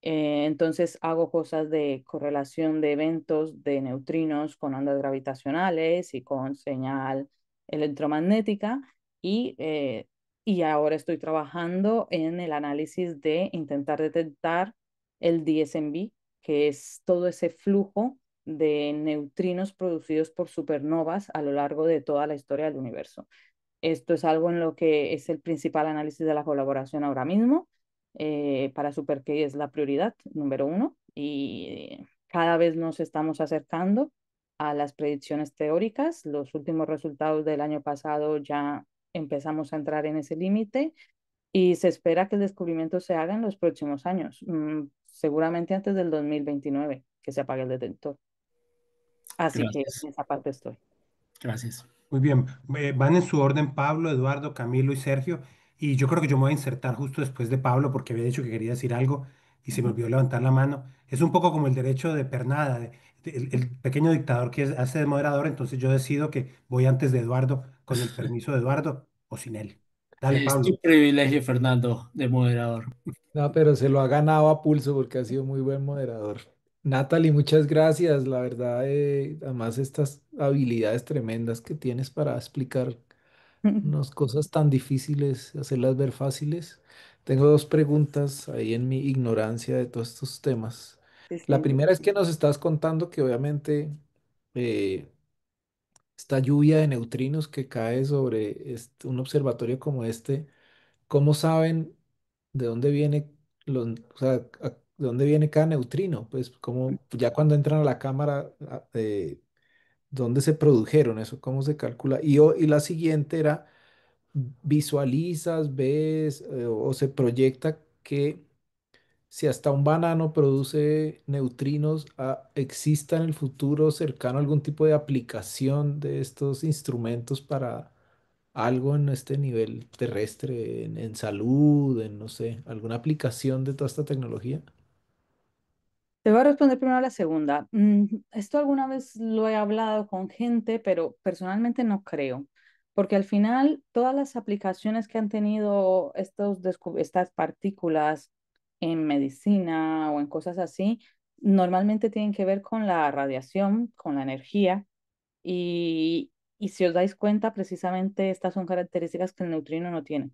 Entonces hago cosas de correlación de eventos de neutrinos con ondas gravitacionales y con señal electromagnética y ahora estoy trabajando en el análisis de intentar detectar el DSMB, que es todo ese flujo de neutrinos producidos por supernovas a lo largo de toda la historia del universo. Esto es algo en lo que es el principal análisis de la colaboración ahora mismo. Para SuperKey es la prioridad número uno y cada vez nos estamos acercando a las predicciones teóricas. Los últimos resultados del año pasado ya empezamos a entrar en ese límite y se espera que el descubrimiento se haga en los próximos años, seguramente antes del 2029, que se apague el detector. Así que Gracias. en esa parte estoy. Gracias. Muy bien, van en su orden Pablo, Eduardo, Camilo y Sergio. Y yo creo que yo me voy a insertar justo después de Pablo porque había dicho que quería decir algo y se me olvidó levantar la mano. Es un poco como el derecho de pernada, el pequeño dictador que hace de moderador, entonces yo decido que voy antes de Eduardo, con el permiso de Eduardo o sin él. Dale, Es tu Pablo. privilegio, Fernando, de moderador. No, pero se lo ha ganado a pulso porque ha sido muy buen moderador. Natalie, muchas gracias. La verdad, además estas habilidades tremendas que tienes para explicar unas cosas tan difíciles, hacerlas ver fáciles. Tengo dos preguntas ahí en mi ignorancia de todos estos temas. Sí, La sí. primera es que nos estás contando que obviamente eh, esta lluvia de neutrinos que cae sobre un observatorio como este, ¿cómo saben de dónde viene o sea, de dónde viene cada neutrino? Pues como ya cuando entran a la cámara, ¿dónde se produjeron eso? ¿Cómo se calcula? Y la siguiente era, ¿visualizas, ves o se proyecta que si hasta un banano produce neutrinos, exista en el futuro cercano algún tipo de aplicación de estos instrumentos para algo en este nivel terrestre, en salud, en no sé, alguna aplicación de toda esta tecnología? Te voy a responder primero a la segunda. Esto alguna vez lo he hablado con gente, pero personalmente no creo, porque al final todas las aplicaciones que han tenido estas partículas en medicina o en cosas así, normalmente tienen que ver con la radiación, con la energía, y si os dais cuenta, precisamente estas son características que el neutrino no tiene.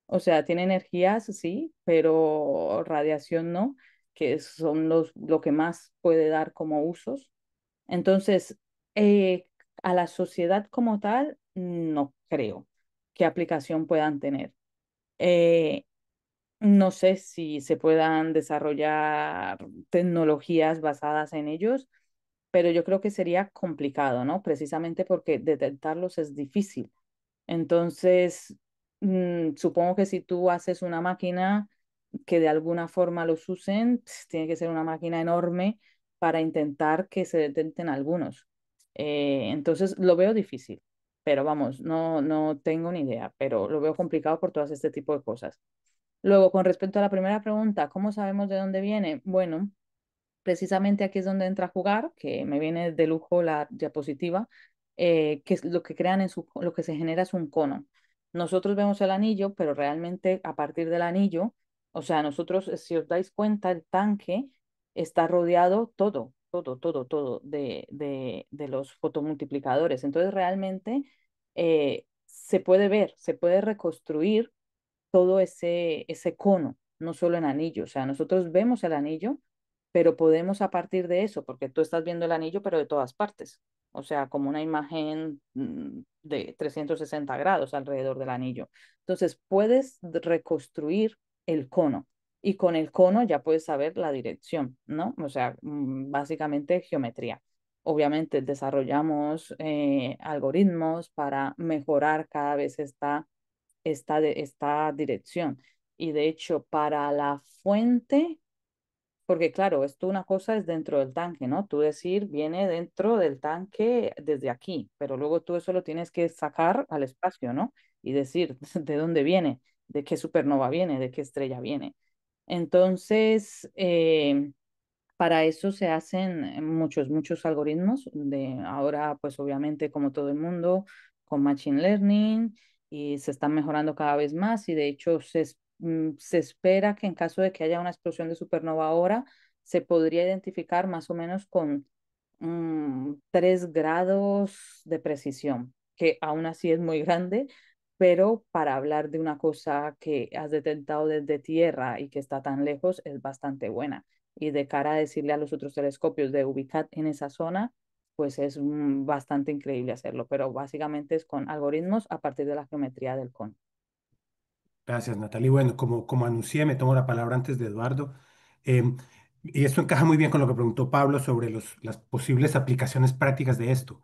O sea, tiene energías, sí, pero radiación no, que son lo que más puede dar como usos. Entonces, a la sociedad como tal, no creo. qué aplicación puedan tener. Eh, no sé si se puedan desarrollar tecnologías basadas en ellos, pero yo creo que sería complicado, ¿no? Precisamente porque detectarlos es difícil. Entonces, supongo que si tú haces una máquina que de alguna forma los usen, tiene que ser una máquina enorme para intentar que se detecten algunos. Entonces, lo veo difícil, pero vamos, no tengo ni idea, pero lo veo complicado por todas este tipo de cosas. Luego, con respecto a la primera pregunta, ¿cómo sabemos de dónde viene? Bueno, precisamente aquí es donde entra a jugar, que me viene de lujo la diapositiva, que es lo que crean lo que se genera es un cono. Nosotros vemos el anillo, pero realmente a partir del anillo, o sea, nosotros, si os dais cuenta, el tanque está rodeado todo de los fotomultiplicadores. Entonces, realmente se puede ver, se puede reconstruir todo ese cono, no solo en anillo. O sea, nosotros vemos el anillo, pero podemos a partir de eso, porque tú estás viendo el anillo, pero de todas partes. O sea, como una imagen de 360 grados alrededor del anillo. Entonces, puedes reconstruir el cono y con el cono ya puedes saber la dirección, ¿no? O sea, básicamente geometría. Obviamente desarrollamos algoritmos para mejorar cada vez esta dirección. Y de hecho, para la fuente, porque claro, esto una cosa es dentro del tanque, ¿no? Tú decir, viene dentro del tanque desde aquí, pero luego tú eso lo tienes que sacar al espacio, ¿no? Y decir de dónde viene, de qué supernova viene, de qué estrella viene. Entonces, para eso se hacen muchos algoritmos de ahora, pues obviamente como todo el mundo, con Machine Learning y se están mejorando cada vez más y de hecho se espera que en caso de que haya una explosión de supernova ahora, se podría identificar más o menos con 3 grados de precisión, que aún así es muy grande, pero para hablar de una cosa que has detectado desde Tierra y que está tan lejos es bastante buena y de cara a decirle a los otros telescopios de ubicar en esa zona, pues es bastante increíble hacerlo, pero básicamente es con algoritmos a partir de la geometría del cono. Gracias, Natalie. Bueno, como anuncié, me tomo la palabra antes de Eduardo. em, y esto encaja muy bien con lo que preguntó Pablo sobre las posibles aplicaciones prácticas de esto,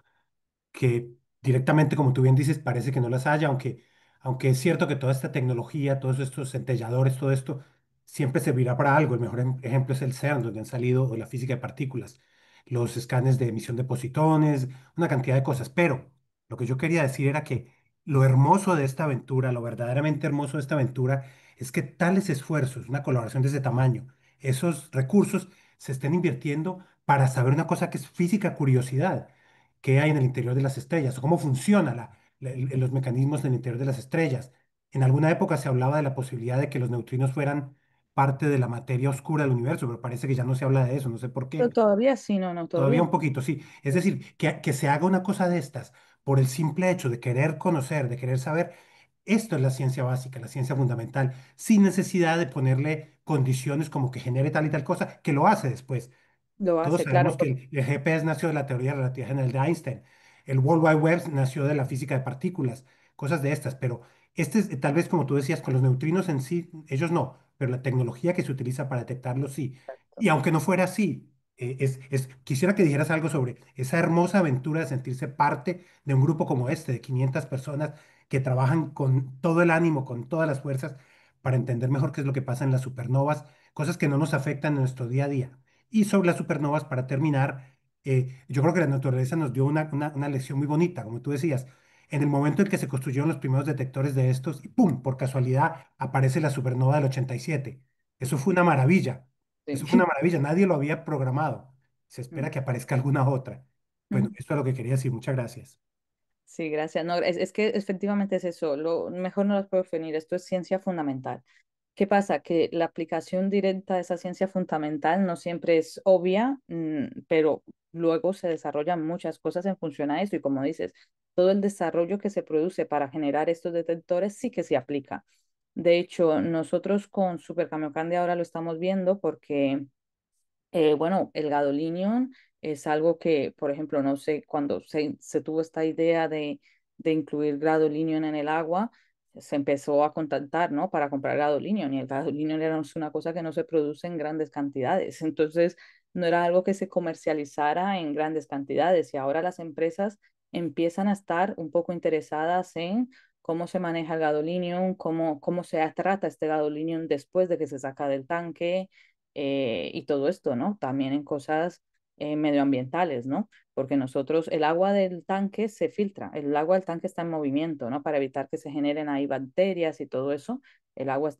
que directamente, como tú bien dices, parece que no las haya, aunque es cierto que toda esta tecnología, todos estos centelladores, todo esto, siempre servirá para algo. El mejor ejemplo es el CERN, donde han salido o la física de partículas, los escanes de emisión de positones, una cantidad de cosas. Pero lo que yo quería decir era que lo hermoso de esta aventura, lo verdaderamente hermoso de esta aventura, es que tales esfuerzos, una colaboración de ese tamaño, esos recursos se estén invirtiendo para saber una cosa que es física curiosidad, qué hay en el interior de las estrellas, o cómo funciona los mecanismos en el interior de las estrellas. En alguna época se hablaba de la posibilidad de que los neutrinos fueran parte de la materia oscura del universo, pero parece que ya no se habla de eso, no sé por Pero qué. todavía sí, no, Todavía todavía un poquito, sí. Es decir, que se haga una cosa de estas por el simple hecho de querer conocer, de querer saber, esto es la ciencia básica, la ciencia fundamental, sin necesidad de ponerle condiciones como que genere tal y tal cosa, que lo hace después. lo Todos hace, claro. sabemos que el GPS nació de la teoría de la relatividad general de Einstein, el World Wide Web nació de la física de partículas, cosas de estas, pero este es, tal vez como tú decías, con los neutrinos en sí, ellos no, pero la tecnología que se utiliza para detectarlos sí. Y aunque no fuera así, quisiera que dijeras algo sobre esa hermosa aventura de sentirse parte de un grupo como este, de 500 personas que trabajan con todo el ánimo, con todas las fuerzas, para entender mejor qué es lo que pasa en las supernovas, cosas que no nos afectan en nuestro día a día. Y sobre las supernovas, para terminar, yo creo que la naturaleza nos dio una lección muy bonita, como tú decías. En el momento en que se construyeron los primeros detectores de estos, y ¡pum! Por casualidad aparece la supernova del 87. Eso fue una maravilla. Sí. Eso fue una maravilla. Nadie lo había programado. Se espera que aparezca alguna otra. Bueno, esto es lo que quería decir. Muchas gracias. Sí, gracias. No, es que efectivamente es eso. Lo mejor no las puedo definir. Esto es ciencia fundamental. ¿Qué pasa? Que la aplicación directa de esa ciencia fundamental no siempre es obvia, pero luego se desarrollan muchas cosas en función a eso. Y como dices, todo el desarrollo que se produce para generar estos detectores sí que se aplica. De hecho, nosotros con Super Kamiokande ahora lo estamos viendo porque bueno, el gadolinium es algo que, por ejemplo, no sé, cuando se tuvo esta idea de incluir gadolinium en el agua, se empezó a contactar, ¿no? Para comprar gadolinium, y el gadolinium era una cosa que no se produce en grandes cantidades. Entonces, no era algo que se comercializara en grandes cantidades, y ahora las empresas empiezan a estar un poco interesadas en cómo se maneja el gadolinium, cómo se trata este gadolinium después de que se saca del tanque, y todo esto, ¿no? También en cosas medioambientales, ¿no? Porque nosotros, el agua del tanque se filtra, el agua del tanque está en movimiento, ¿no? Para evitar que se generen ahí bacterias y todo eso, el agua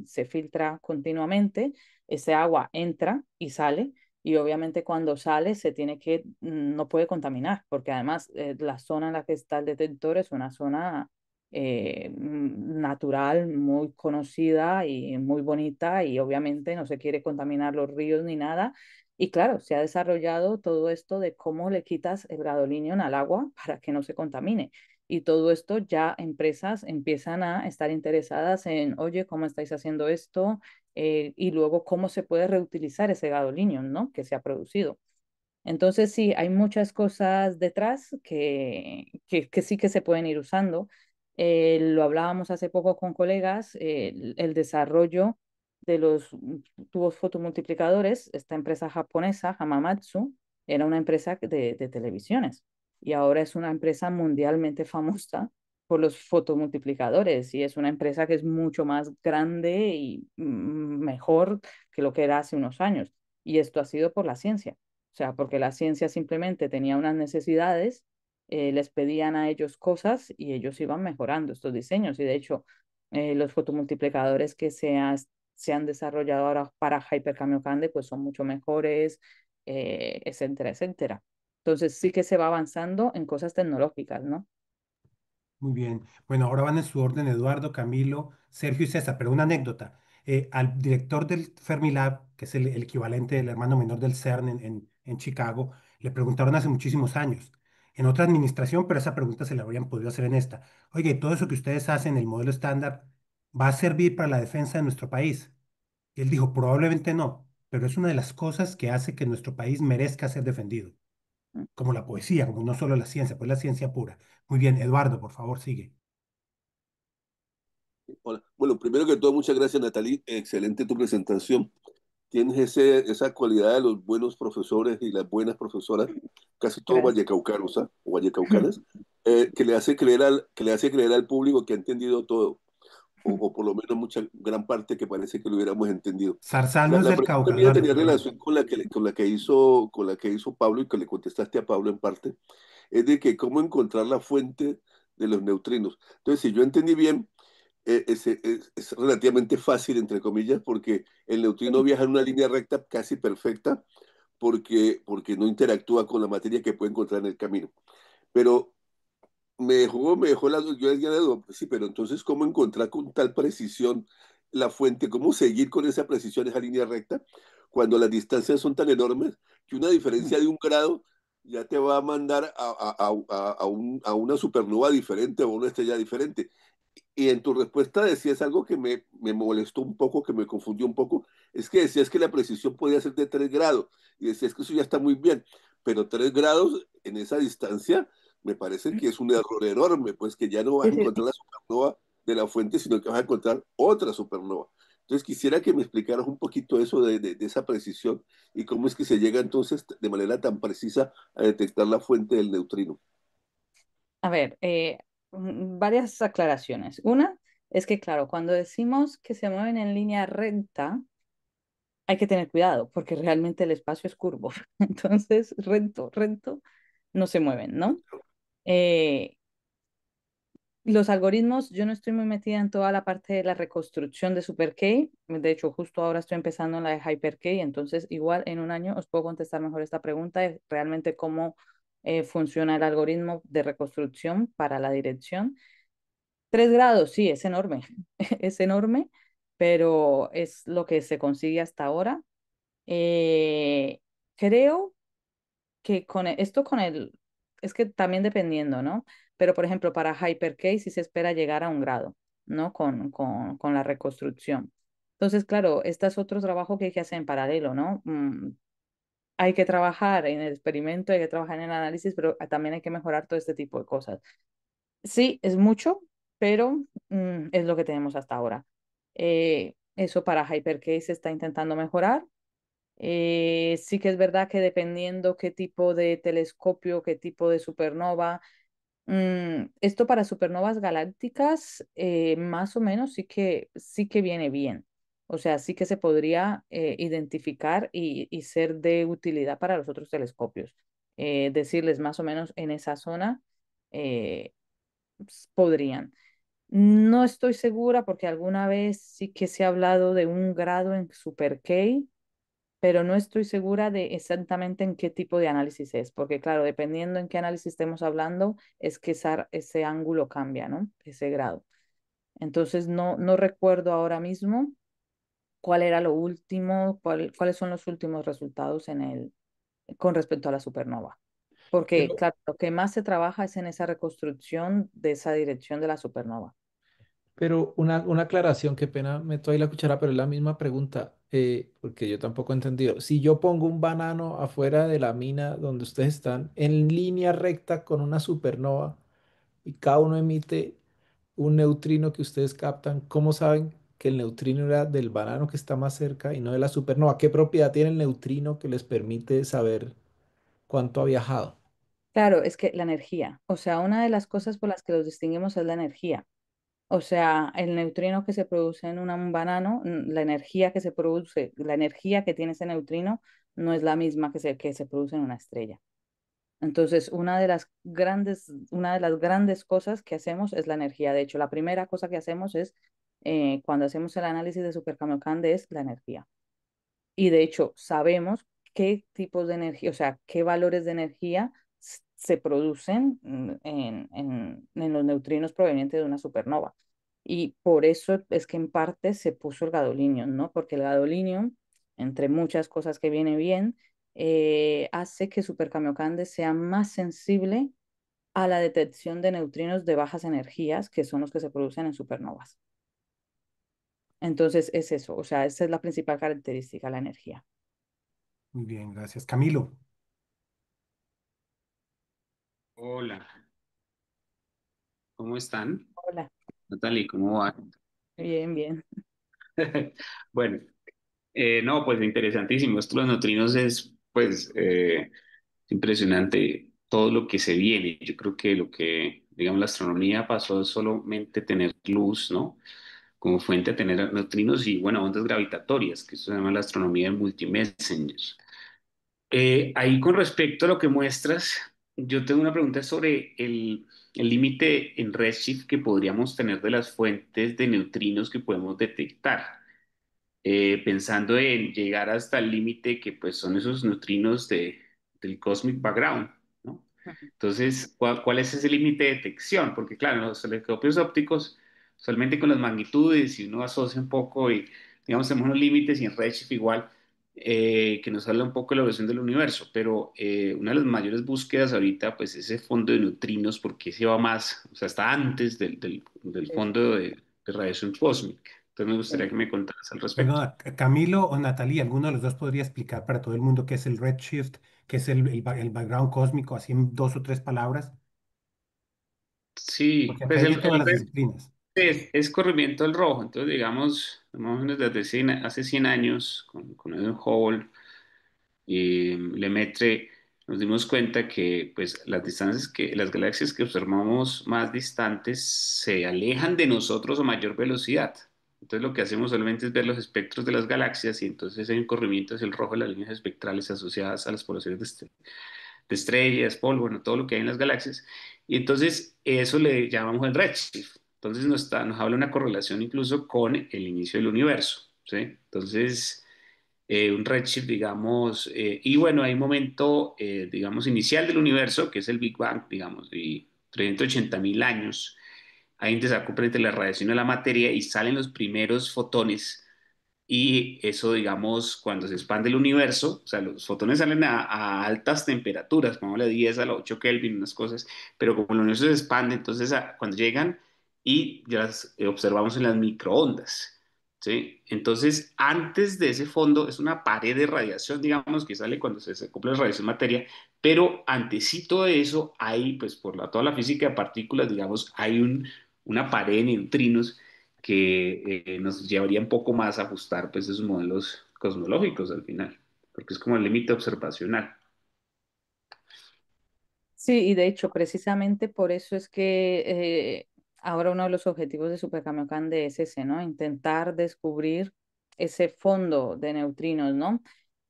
se filtra continuamente, ese agua entra y sale. Y obviamente cuando sale se tiene que, no puede contaminar, porque además la zona en la que está el detector es una zona natural, muy conocida y muy bonita, y obviamente no se quiere contaminar los ríos ni nada. Y claro, se ha desarrollado todo esto de cómo le quitas el gadolinium al agua para que no se contamine. Y todo esto ya empresas empiezan a estar interesadas en, oye, ¿cómo estáis haciendo esto? Y luego cómo se puede reutilizar ese gadolinium, ¿no? Que se ha producido. Entonces, sí, hay muchas cosas detrás que sí que se pueden ir usando. Lo hablábamos hace poco con colegas, el desarrollo de los tubos fotomultiplicadores. Esta empresa japonesa, Hamamatsu, era una empresa de televisiones, y ahora es una empresa mundialmente famosa por los fotomultiplicadores, y es una empresa que es mucho más grande y mejor que lo que era hace unos años. Y esto ha sido por la ciencia. O sea, porque la ciencia simplemente tenía unas necesidades, les pedían a ellos cosas y ellos iban mejorando estos diseños. Y de hecho, los fotomultiplicadores que se han desarrollado ahora para Hyper Kamiokande pues son mucho mejores, etcétera, etcétera. Entonces sí que se va avanzando en cosas tecnológicas, ¿no? Muy bien. Bueno, ahora van en su orden Eduardo, Camilo, Sergio y César, pero una anécdota. Al director del Fermilab, que es el equivalente del hermano menor del CERN en Chicago, le preguntaron hace muchísimos años, en otra administración, pero esa pregunta se la habrían podido hacer en esta. Oye, ¿todo eso que ustedes hacen, el modelo estándar, va a servir para la defensa de nuestro país? Y él dijo, probablemente no, pero es una de las cosas que hace que nuestro país merezca ser defendido, como la poesía, como no solo la ciencia, pues la ciencia pura. Muy bien, Eduardo, por favor, sigue. Hola. Bueno, primero que todo, muchas gracias, Natalie. Excelente tu presentación. Tienes esa cualidad de los buenos profesores y las buenas profesoras, casi todos Gracias. vallecaucanos, ¿ah? O vallecaucanas, que le hace creer al público que ha entendido todo, o por lo menos mucha gran parte que parece que lo hubiéramos entendido. Zarzal La, no es la del pregunta Cauca, mía Eduardo, tenía pero bueno. relación con la que hizo Pablo y que le contestaste a Pablo en parte, es de que cómo encontrar la fuente de los neutrinos. Entonces, si yo entendí bien, es relativamente fácil, entre comillas, porque el neutrino viaja en una línea recta casi perfecta porque no interactúa con la materia que puede encontrar en el camino. Pero me dejó yo decía de duda, pues sí, pero entonces, ¿cómo encontrar con tal precisión la fuente? ¿Cómo seguir con esa precisión esa línea recta cuando las distancias son tan enormes que una diferencia de 1 grado ya te va a mandar a una supernova diferente o a una estrella diferente? Y en tu respuesta decías algo que me molestó un poco, que me confundió un poco, es que decías que la precisión podía ser de 3 grados y decías que eso ya está muy bien, pero 3 grados en esa distancia me parece que es un error enorme, pues que ya no vas Sí, a sí, encontrar la supernova de la fuente, sino que vas a encontrar otra supernova. Entonces quisiera que me explicaras un poquito eso de esa precisión y cómo es que se llega entonces de manera tan precisa a detectar la fuente del neutrino. a ver, varias aclaraciones. Una es que, claro, cuando decimos que se mueven en línea recta, hay que tener cuidado porque realmente el espacio es curvo. Entonces, recto, no se mueven, ¿no? Eh, los algoritmos, yo no estoy muy metida en toda la parte de la reconstrucción de Super K. De hecho, justo ahora estoy empezando en la de Hyper K, entonces igual en un año os puedo contestar mejor esta pregunta de realmente cómo funciona el algoritmo de reconstrucción para la dirección. 3 grados, sí, es enorme, es enorme, pero es lo que se consigue hasta ahora. Eh, creo que esto con el, es que también dependiendo, ¿no? Pero por ejemplo, para Hypercase sí se espera llegar a 1 grado, ¿no? Con la reconstrucción. Entonces, claro, este es otro trabajo que hay que hacer en paralelo, ¿no? Hay que trabajar en el experimento, hay que trabajar en el análisis, pero también hay que mejorar todo este tipo de cosas. Sí, es mucho, pero es lo que tenemos hasta ahora. Eso para Hyper-K se está intentando mejorar. Sí que es verdad que dependiendo qué tipo de telescopio, qué tipo de supernova, esto para supernovas galácticas, más o menos sí que viene bien. O sea, sí que se podría identificar y ser de utilidad para los otros telescopios. Decirles más o menos en esa zona eh, podrían. No estoy segura porque alguna vez sí que se ha hablado de un grado en Super K, pero no estoy segura de exactamente en qué tipo de análisis es, porque claro, dependiendo en qué análisis estemos hablando, es que ese ángulo cambia, ¿no? Ese grado. Entonces, no recuerdo ahora mismo cuál era lo último, cuáles son los últimos resultados con respecto a la supernova. Porque, Pero, claro, lo que más se trabaja es en esa reconstrucción de esa dirección de la supernova. pero una aclaración, qué pena, meto ahí la cuchara, pero es la misma pregunta, porque yo tampoco he entendido. Si yo pongo un banano afuera de la mina donde ustedes están, en línea recta con una supernova, y cada uno emite un neutrino que ustedes captan, ¿cómo saben que el neutrino era del banano que está más cerca y no de la supernova? ¿Qué propiedad tiene el neutrino que les permite saber cuánto ha viajado? Claro, es que la energía, o sea, una de las cosas por las que los distinguimos es la energía. O sea, el neutrino que se produce en un banano, la energía que se produce, la energía que tiene ese neutrino no es la misma que se produce en una estrella. Entonces, una de las grandes cosas que hacemos es la energía. De hecho, la primera cosa que hacemos es, cuando hacemos el análisis de Supercamiocan, es la energía. Y de hecho, sabemos qué tipos de energía, o sea, qué valores de energía se producen en los neutrinos provenientes de una supernova. Y por eso es que en parte se puso el gadolinium, ¿no? Porque el gadolinium, entre muchas cosas que viene bien, hace que Super Kamiokande sea más sensible a la detección de neutrinos de bajas energías, que son los que se producen en supernovas. Entonces es eso, o sea, esa es la principal característica, la energía. Muy bien, gracias. Camilo. Hola, ¿cómo están? Hola, Natalie, ¿cómo va? bien, bien. Bueno, no, pues interesantísimo. Esto de los neutrinos es, pues, impresionante todo lo que se viene. Yo creo que lo que, digamos, la astronomía pasó de solamente tener luz, ¿no? Como fuente a tener neutrinos y, bueno, ondas gravitatorias, que eso se llama la astronomía del multimessenger. Ahí con respecto a lo que muestras, yo tengo una pregunta sobre el límite en redshift que podríamos tener de las fuentes de neutrinos que podemos detectar, pensando en llegar hasta el límite que pues son esos neutrinos del cosmic background, ¿no? Entonces, ¿cuál es ese límite de detección? Porque claro, en los telescopios ópticos, solamente con las magnitudes, si uno asocia un poco y digamos tenemos unos límites y en redshift igual, que nos habla un poco de la evolución del universo, pero una de las mayores búsquedas ahorita pues es ese fondo de neutrinos porque se va más, o sea, está antes del Sí, fondo de radiación cósmica. Entonces me sí. gustaría que me contaras al respecto. Perdona, Camilo o Natalie, alguno de los dos podría explicar para todo el mundo qué es el redshift, qué es el background cósmico, así en dos o tres palabras, Sí, porque acá pues hay de todas las disciplinas. es corrimiento del rojo. Entonces, digamos, más o menos desde hace 100 años, con Edwin Hubble y Lemaitre, nos dimos cuenta que pues, las distancias las galaxias que observamos más distantes se alejan de nosotros a mayor velocidad. Entonces, lo que hacemos solamente es ver los espectros de las galaxias y entonces hay un corrimiento hacia el rojo de las líneas espectrales asociadas a las poblaciones de estrellas, polvo, bueno, todo lo que hay en las galaxias. Y entonces eso le llamamos el redshift. Entonces nos habla una correlación incluso con el inicio del universo, ¿sí? Entonces, un redshift, digamos, y bueno, hay un momento, digamos, inicial del universo, que es el Big Bang, digamos, y 380.000 años. Hay un desacople entre la radiación y la materia y salen los primeros fotones y eso, digamos, cuando se expande el universo, o sea, los fotones salen a altas temperaturas, como a la 10 a la 8 Kelvin, unas cosas, pero como el universo se expande, entonces cuando llegan y ya las observamos en las microondas, ¿sí? Entonces, antes de ese fondo es una pared de radiación, digamos, que sale cuando se acopla la radiación materia, Pero antesito de eso hay, pues por toda la física de partículas, digamos, hay una pared de neutrinos que nos llevaría un poco más a ajustar pues esos modelos cosmológicos al final, porque es como el límite observacional. Sí, y de hecho, precisamente por eso es que ahora uno de los objetivos de Super Kamiokande es ese, ¿no? Intentar descubrir ese fondo de neutrinos, ¿no?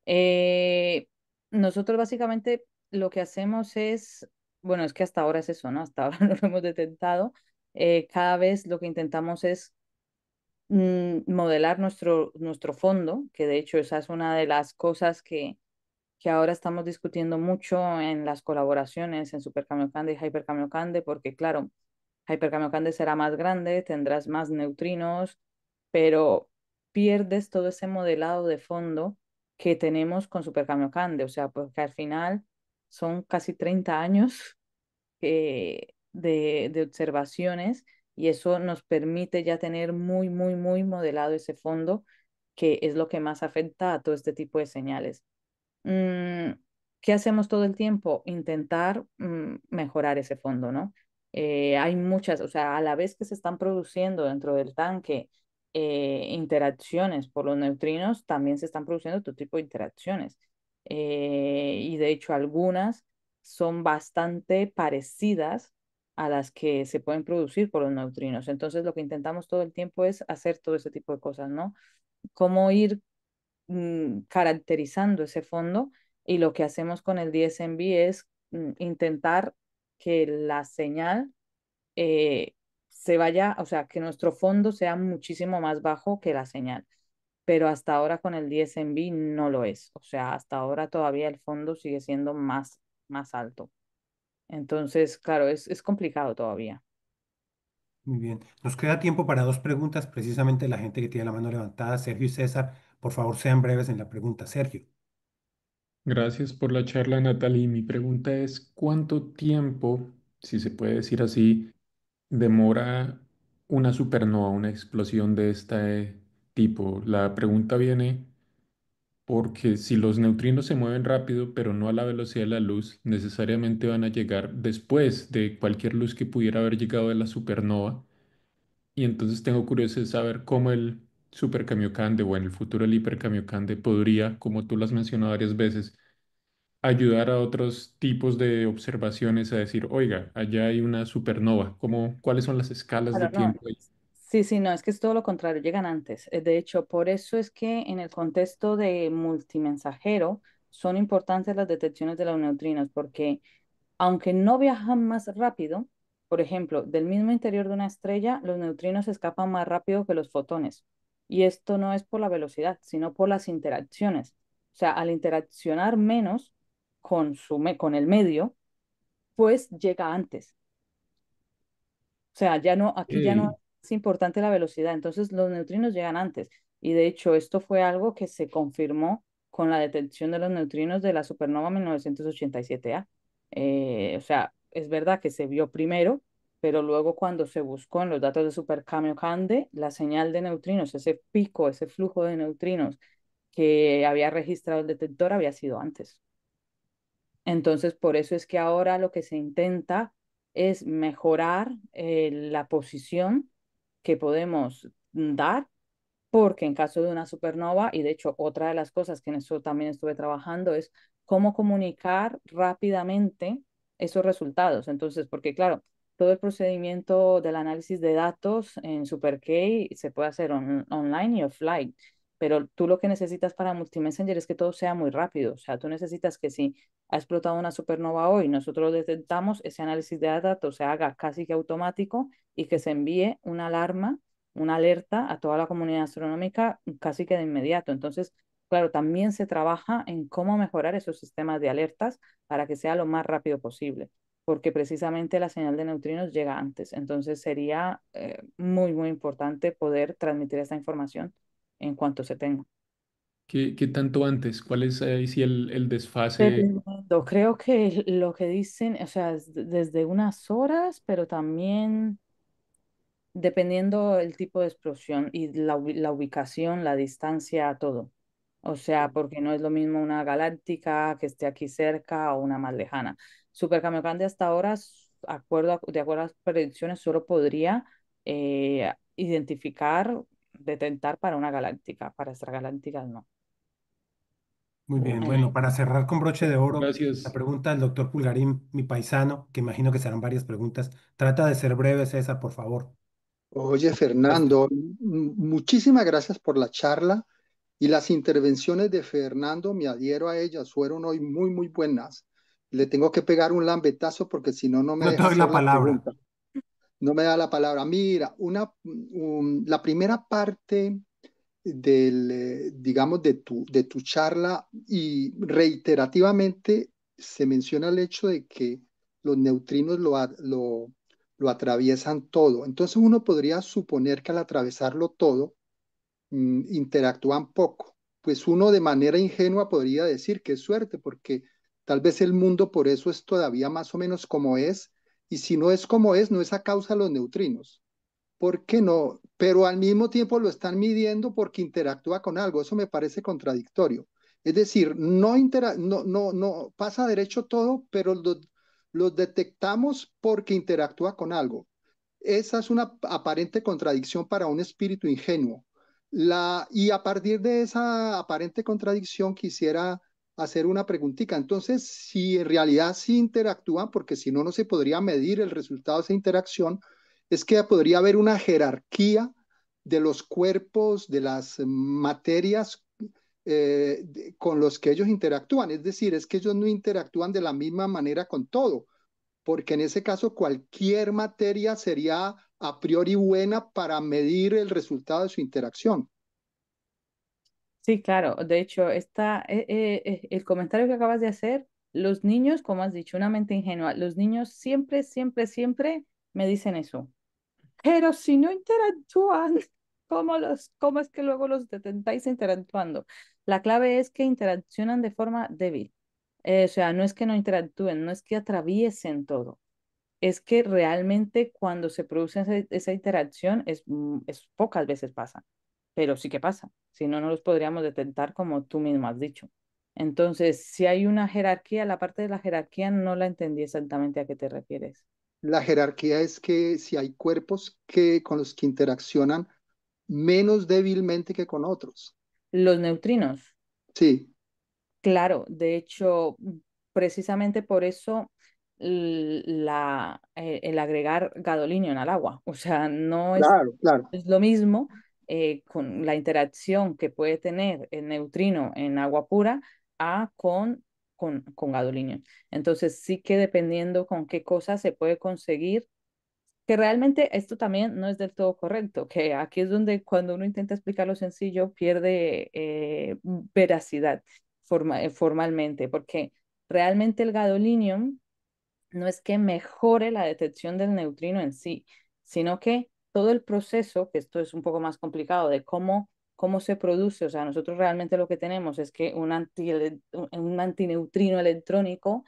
Eh, Nosotros básicamente lo que hacemos es, bueno, es que hasta ahora es eso, ¿no? Hasta ahora no lo hemos detectado. Cada vez lo que intentamos es modelar nuestro fondo, que de hecho esa es una de las cosas que ahora estamos discutiendo mucho en las colaboraciones en Super Kamiokande y Hyper Kamiokande, porque claro, Hyper Kamiokande será más grande, tendrás más neutrinos, pero pierdes todo ese modelado de fondo que tenemos con Super Kamiokande, o sea, porque al final son casi 30 años de observaciones y eso nos permite ya tener muy modelado ese fondo, que es lo que más afecta a todo este tipo de señales. Mm, ¿Qué hacemos todo el tiempo? Intentar mejorar ese fondo, ¿no? Hay muchas, o sea, a la vez que se están produciendo dentro del tanque interacciones por los neutrinos, también se están produciendo otro tipo de interacciones. Y de hecho, algunas son bastante parecidas a las que se pueden producir por los neutrinos. Entonces, lo que intentamos todo el tiempo es hacer todo ese tipo de cosas, ¿no? Cómo ir caracterizando ese fondo y lo que hacemos con el DSMB es intentar que la señal se vaya, o sea, que nuestro fondo sea muchísimo más bajo que la señal. Pero hasta ahora con el DSMB no lo es. O sea, hasta ahora todavía el fondo sigue siendo más alto. Entonces, claro, es complicado todavía. Muy bien. Nos queda tiempo para dos preguntas, precisamente la gente que tiene la mano levantada, Sergio y César. Por favor, sean breves en la pregunta. Sergio. Gracias por la charla, Natalie. Mi pregunta es, ¿cuánto tiempo, si se puede decir así, demora una supernova, una explosión de este tipo? La pregunta viene porque si los neutrinos se mueven rápido, pero no a la velocidad de la luz, necesariamente van a llegar después de cualquier luz que pudiera haber llegado de la supernova. Y entonces tengo curiosidad de saber cómo el Super Kamiokande o en el futuro el Hiper Kamiokande podría, como tú lo has mencionado varias veces, ayudar a otros tipos de observaciones a decir, oiga, allá hay una supernova. ¿Cómo, cuáles son las escalas de Claro, no. tiempo ahí? Sí, no, es que es todo lo contrario, llegan antes. De hecho, por eso es que en el contexto de multimensajero son importantes las detecciones de los neutrinos, porque aunque no viajan más rápido, por ejemplo, del mismo interior de una estrella, los neutrinos escapan más rápido que los fotones. Y esto no es por la velocidad, sino por las interacciones. O sea, al interaccionar menos con el medio, pues llega antes. O sea, ya no, aquí ya no Ok. es importante la velocidad, entonces los neutrinos llegan antes. Y de hecho, esto fue algo que se confirmó con la detección de los neutrinos de la supernova 1987A. O sea, es verdad que se vio primero, pero luego cuando se buscó en los datos de Super Kamiokande, la señal de neutrinos, ese pico, ese flujo de neutrinos que había registrado el detector había sido antes. Entonces, por eso es que ahora lo que se intenta es mejorar la posición que podemos dar, porque en caso de una supernova, y de hecho otra de las cosas que en eso también estuve trabajando es cómo comunicar rápidamente esos resultados. Entonces, porque claro, todo el procedimiento del análisis de datos en SuperK se puede hacer online y offline. Pero tú lo que necesitas para Multimessenger es que todo sea muy rápido. O sea, tú necesitas que si ha explotado una supernova hoy, nosotros lo detectamos, ese análisis de datos se haga casi que automático y que se envíe una alarma, una alerta a toda la comunidad astronómica casi que de inmediato. Entonces, claro, también se trabaja en cómo mejorar esos sistemas de alertas para que sea lo más rápido posible, porque precisamente la señal de neutrinos llega antes. Entonces, sería muy importante poder transmitir esta información en cuanto se tenga. ¿Qué tanto antes? ¿Cuál es ahí sí el desfase? Dependiendo, creo que lo que dicen, o sea, es desde unas horas, pero también dependiendo el tipo de explosión y la ubicación, la distancia, todo. O sea, porque no es lo mismo una galáctica que esté aquí cerca o una más lejana. Super Kamiokande hasta ahora, de acuerdo a las predicciones, solo podría identificar, detectar para una galáctica, para extragalácticas no. Muy bien, En- bueno, para cerrar con broche de oro, la Gracias. pregunta del doctor Pulgarín, mi paisano, que imagino que serán varias preguntas. Trata de ser breve, César, por favor. Oye, Por supuesto. Fernando, muchísimas gracias por la charla y las intervenciones de Fernando, me adhiero a ellas, fueron hoy muy, muy buenas. Le tengo que pegar un lambetazo porque si no, no me No te deja doy la hacer la palabra. pregunta. No me da la palabra. Mira, la primera parte digamos, de tu charla y reiterativamente se menciona el hecho de que los neutrinos lo atraviesan todo. Entonces uno podría suponer que al atravesarlo todo, interactúan poco. Pues uno de manera ingenua podría decir que es suerte, porque tal vez el mundo por eso es todavía más o menos como es, y si no es como es, no es a causa de los neutrinos. ¿Por qué no? Pero al mismo tiempo lo están midiendo porque interactúa con algo. Eso me parece contradictorio. Es decir, no pasa derecho todo, pero los detectamos porque interactúa con algo. Esa es una aparente contradicción para un espíritu ingenuo. Y a partir de esa aparente contradicción quisiera hacer una preguntita. Entonces, si en realidad sí interactúan, porque si no, no se podría medir el resultado de esa interacción, es que podría haber una jerarquía de los cuerpos, de las materias con los que ellos interactúan. Es decir, es que ellos no interactúan de la misma manera con todo, porque en ese caso cualquier materia sería a priori buena para medir el resultado de su interacción. Sí, claro. De hecho, el comentario que acabas de hacer, los niños, como has dicho, una mente ingenua, los niños siempre, siempre, siempre me dicen eso. Pero si no interactúan, cómo es que luego los detectáis interactuando? La clave es que interaccionan de forma débil. O sea, no es que no interactúen, no es que atraviesen todo. Es que realmente cuando se produce esa interacción es pocas veces pasa, pero sí que pasa. Si no, no los podríamos detectar como tú mismo has dicho. Entonces, si hay una jerarquía, la parte de la jerarquía no la entendí exactamente a qué te refieres. La jerarquía es que si hay cuerpos con los que interaccionan menos débilmente que con otros. Los neutrinos. Sí, Claro, de hecho, precisamente por eso el agregar gadolinium al agua, o sea, no claro, claro. es lo mismo con la interacción que puede tener el neutrino en agua pura con gadolinium. Entonces, sí que dependiendo con qué cosa se puede conseguir, que realmente esto también no es del todo correcto, que aquí es donde cuando uno intenta explicar lo sencillo pierde veracidad formalmente, porque realmente el gadolinium no es que mejore la detección del neutrino en sí, sino que todo el proceso, que esto es un poco más complicado, de cómo se produce, o sea, nosotros realmente lo que tenemos es que un antineutrino electrónico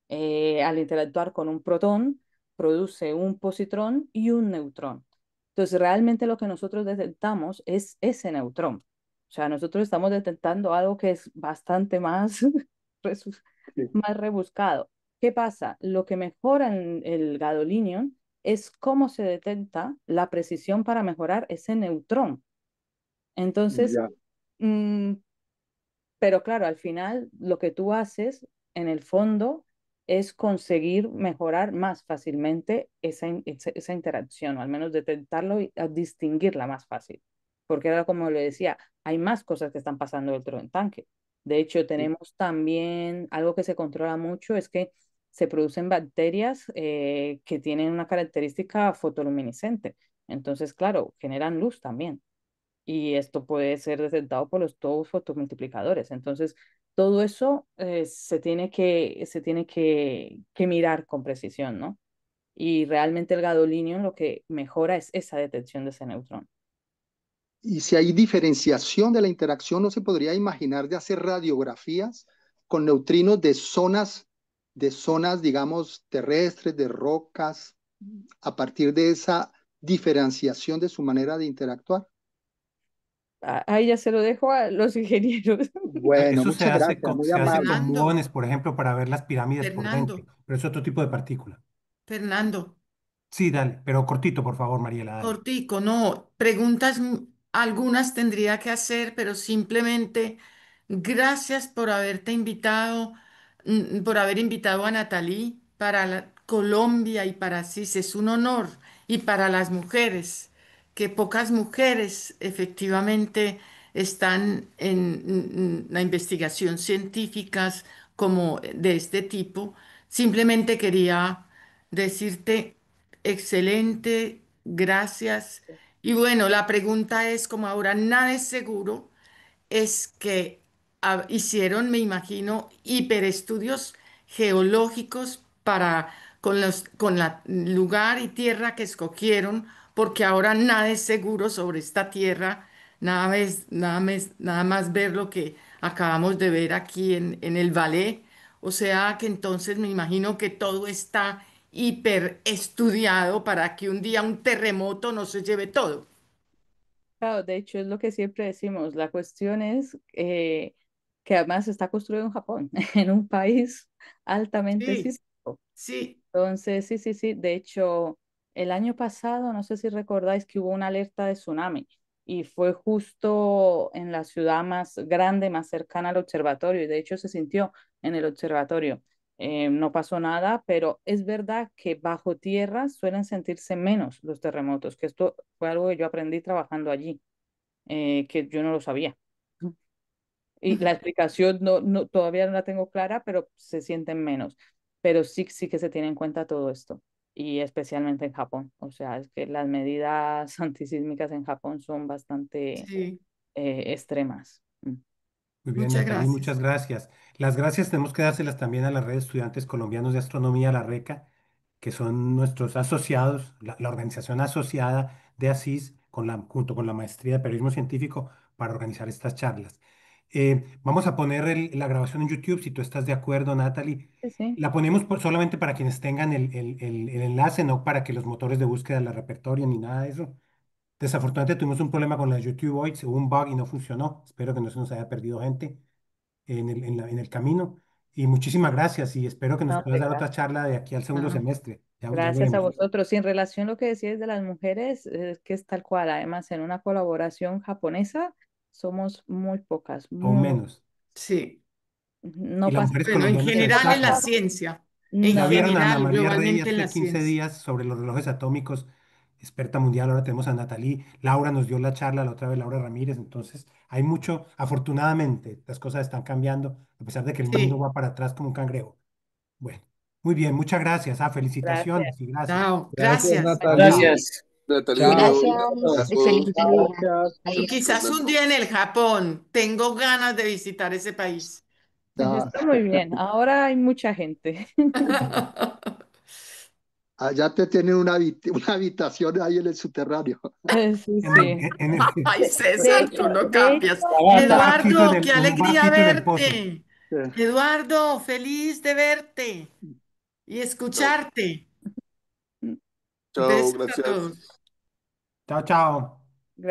al interactuar con un protón, produce un positrón y un neutrón. Entonces, realmente lo que nosotros detectamos es ese neutrón. O sea, nosotros estamos detectando algo que es bastante más, Sí. más rebuscado. ¿Qué pasa? Lo que mejora en el gadolinium es cómo se detecta la precisión para mejorar ese neutrón. Entonces, Ya. mm, pero claro, al final lo que tú haces en el fondo es conseguir mejorar más fácilmente esa interacción, o al menos detectarlo y a distinguirla más fácil. Porque ahora, como le decía, hay más cosas que están pasando dentro del tanque. De hecho, tenemos también algo que se controla mucho, es que se producen bacterias que tienen una característica fotoluminiscente. Entonces, claro, generan luz también y esto puede ser detectado por los tubos fotomultiplicadores. Entonces, todo eso se tiene que mirar con precisión, ¿no? Y realmente el gadolinium lo que mejora es esa detección de ese neutrón. Y si hay diferenciación de la interacción, ¿no se podría imaginar de hacer radiografías con neutrinos de zonas, digamos, terrestres, de rocas, a partir de esa diferenciación de su manera de interactuar? ahí ya se lo dejo a los ingenieros. Bueno, Eso se muchas hace gracias, con, muy se hace amable. con Fernando, muones, por ejemplo, para ver las pirámides por dentro, Fernando, pero es otro tipo de partícula. Fernando. Sí, dale, pero cortito, por favor, Mariela, dale. Cortico, no, preguntas algunas tendría que hacer, pero simplemente gracias por haberte invitado, por haber invitado a Natalie para Colombia y para CIS. Es un honor. Y para las mujeres, que pocas mujeres efectivamente están en la investigación científicas como de este tipo. Simplemente quería decirte excelente, gracias. Y bueno, la pregunta es, como ahora nada es seguro, es que hicieron, me imagino, hiperestudios geológicos para con la lugar y tierra que escogieron, porque ahora nada es seguro sobre esta tierra, nada más ver lo que acabamos de ver aquí en el Valais. O sea que entonces me imagino que todo está hiper estudiado para que un día un terremoto no se lleve todo. Claro, de hecho es lo que siempre decimos. La cuestión es que además está construido en Japón, en un país altamente Sí, sísmico. sí, Entonces, sí, sí, sí. De hecho, el año pasado, no sé si recordáis que hubo una alerta de tsunami y fue justo en la ciudad más grande, más cercana al observatorio. Y de hecho se sintió en el observatorio. No pasó nada, pero es verdad que bajo tierra suelen sentirse menos los terremotos, que esto fue algo que yo aprendí trabajando allí, que yo no lo sabía. Y la explicación todavía no la tengo clara, pero se sienten menos. Pero sí, sí que se tiene en cuenta todo esto, y especialmente en Japón. O sea, es que las medidas antisísmicas en Japón son bastante sí. extremas. Mm. Muy bien, Muchas Natalie, gracias. muchas gracias. Las gracias tenemos que dárselas también a la Red de Estudiantes Colombianos de Astronomía, la RECA, que son nuestros asociados, la organización asociada de ASIS, junto con la Maestría de Periodismo Científico, para organizar estas charlas. Vamos a poner la grabación en YouTube, si tú estás de acuerdo, Natalie. Sí, sí. La ponemos solamente para quienes tengan el enlace, no para que los motores de búsqueda la repertorien ni nada de eso. Desafortunadamente tuvimos un problema con la YouTube hoy, hubo un bug y no funcionó. Espero que no se nos haya perdido gente en el camino. Y muchísimas gracias y espero que nos No, puedas dar otra gracias. charla de aquí al segundo No, semestre. Ya gracias a veremos, vosotros. Y en relación a lo que decías de las mujeres, es que es tal cual. Además, en una colaboración japonesa somos muy pocas, aún muy. menos. Sí. Y No las pasa mujeres Bueno, en colombianas se general en la destacan. ciencia, en Ya nada. vieron a Ana general, María Rey globalmente en la hace 15 ciencia. días sobre los relojes atómicos, experta mundial. Ahora tenemos a Natalie. Laura nos dio la charla la otra vez, Laura Ramírez. Entonces, hay mucho, afortunadamente, las cosas están cambiando, a pesar de que el mundo Sí. va para atrás como un cangrejo. Bueno, muy bien, muchas gracias. Gracias. Felicitaciones y gracias. Chao. Gracias, Gracias. Chao, Natalie. chao. Gracias. Natalie, un Chao. honor. Gracias, Gracias, feliz día. Gracias. Y Adiós. quizás un Fernando. día en el Japón. Tengo ganas de visitar ese país. Ya, Está muy bien. Ahora hay mucha gente. allá te tienen una habitación ahí en el subterráneo. Sí, En el, sí. en el, Ay, De César, hecho, tú no de hecho, cambias. en un la, barquito Eduardo, qué en un alegría barquito en el pozo. verte. Eduardo, feliz de verte y Chao, escucharte. chao, Besos a gracias. todos. Chao, chao.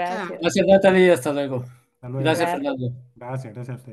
Chao. gracias, Gracias, Natalia. Hasta luego. Hasta luego. Gracias, gracias. Fernando. Gracias, gracias a ustedes.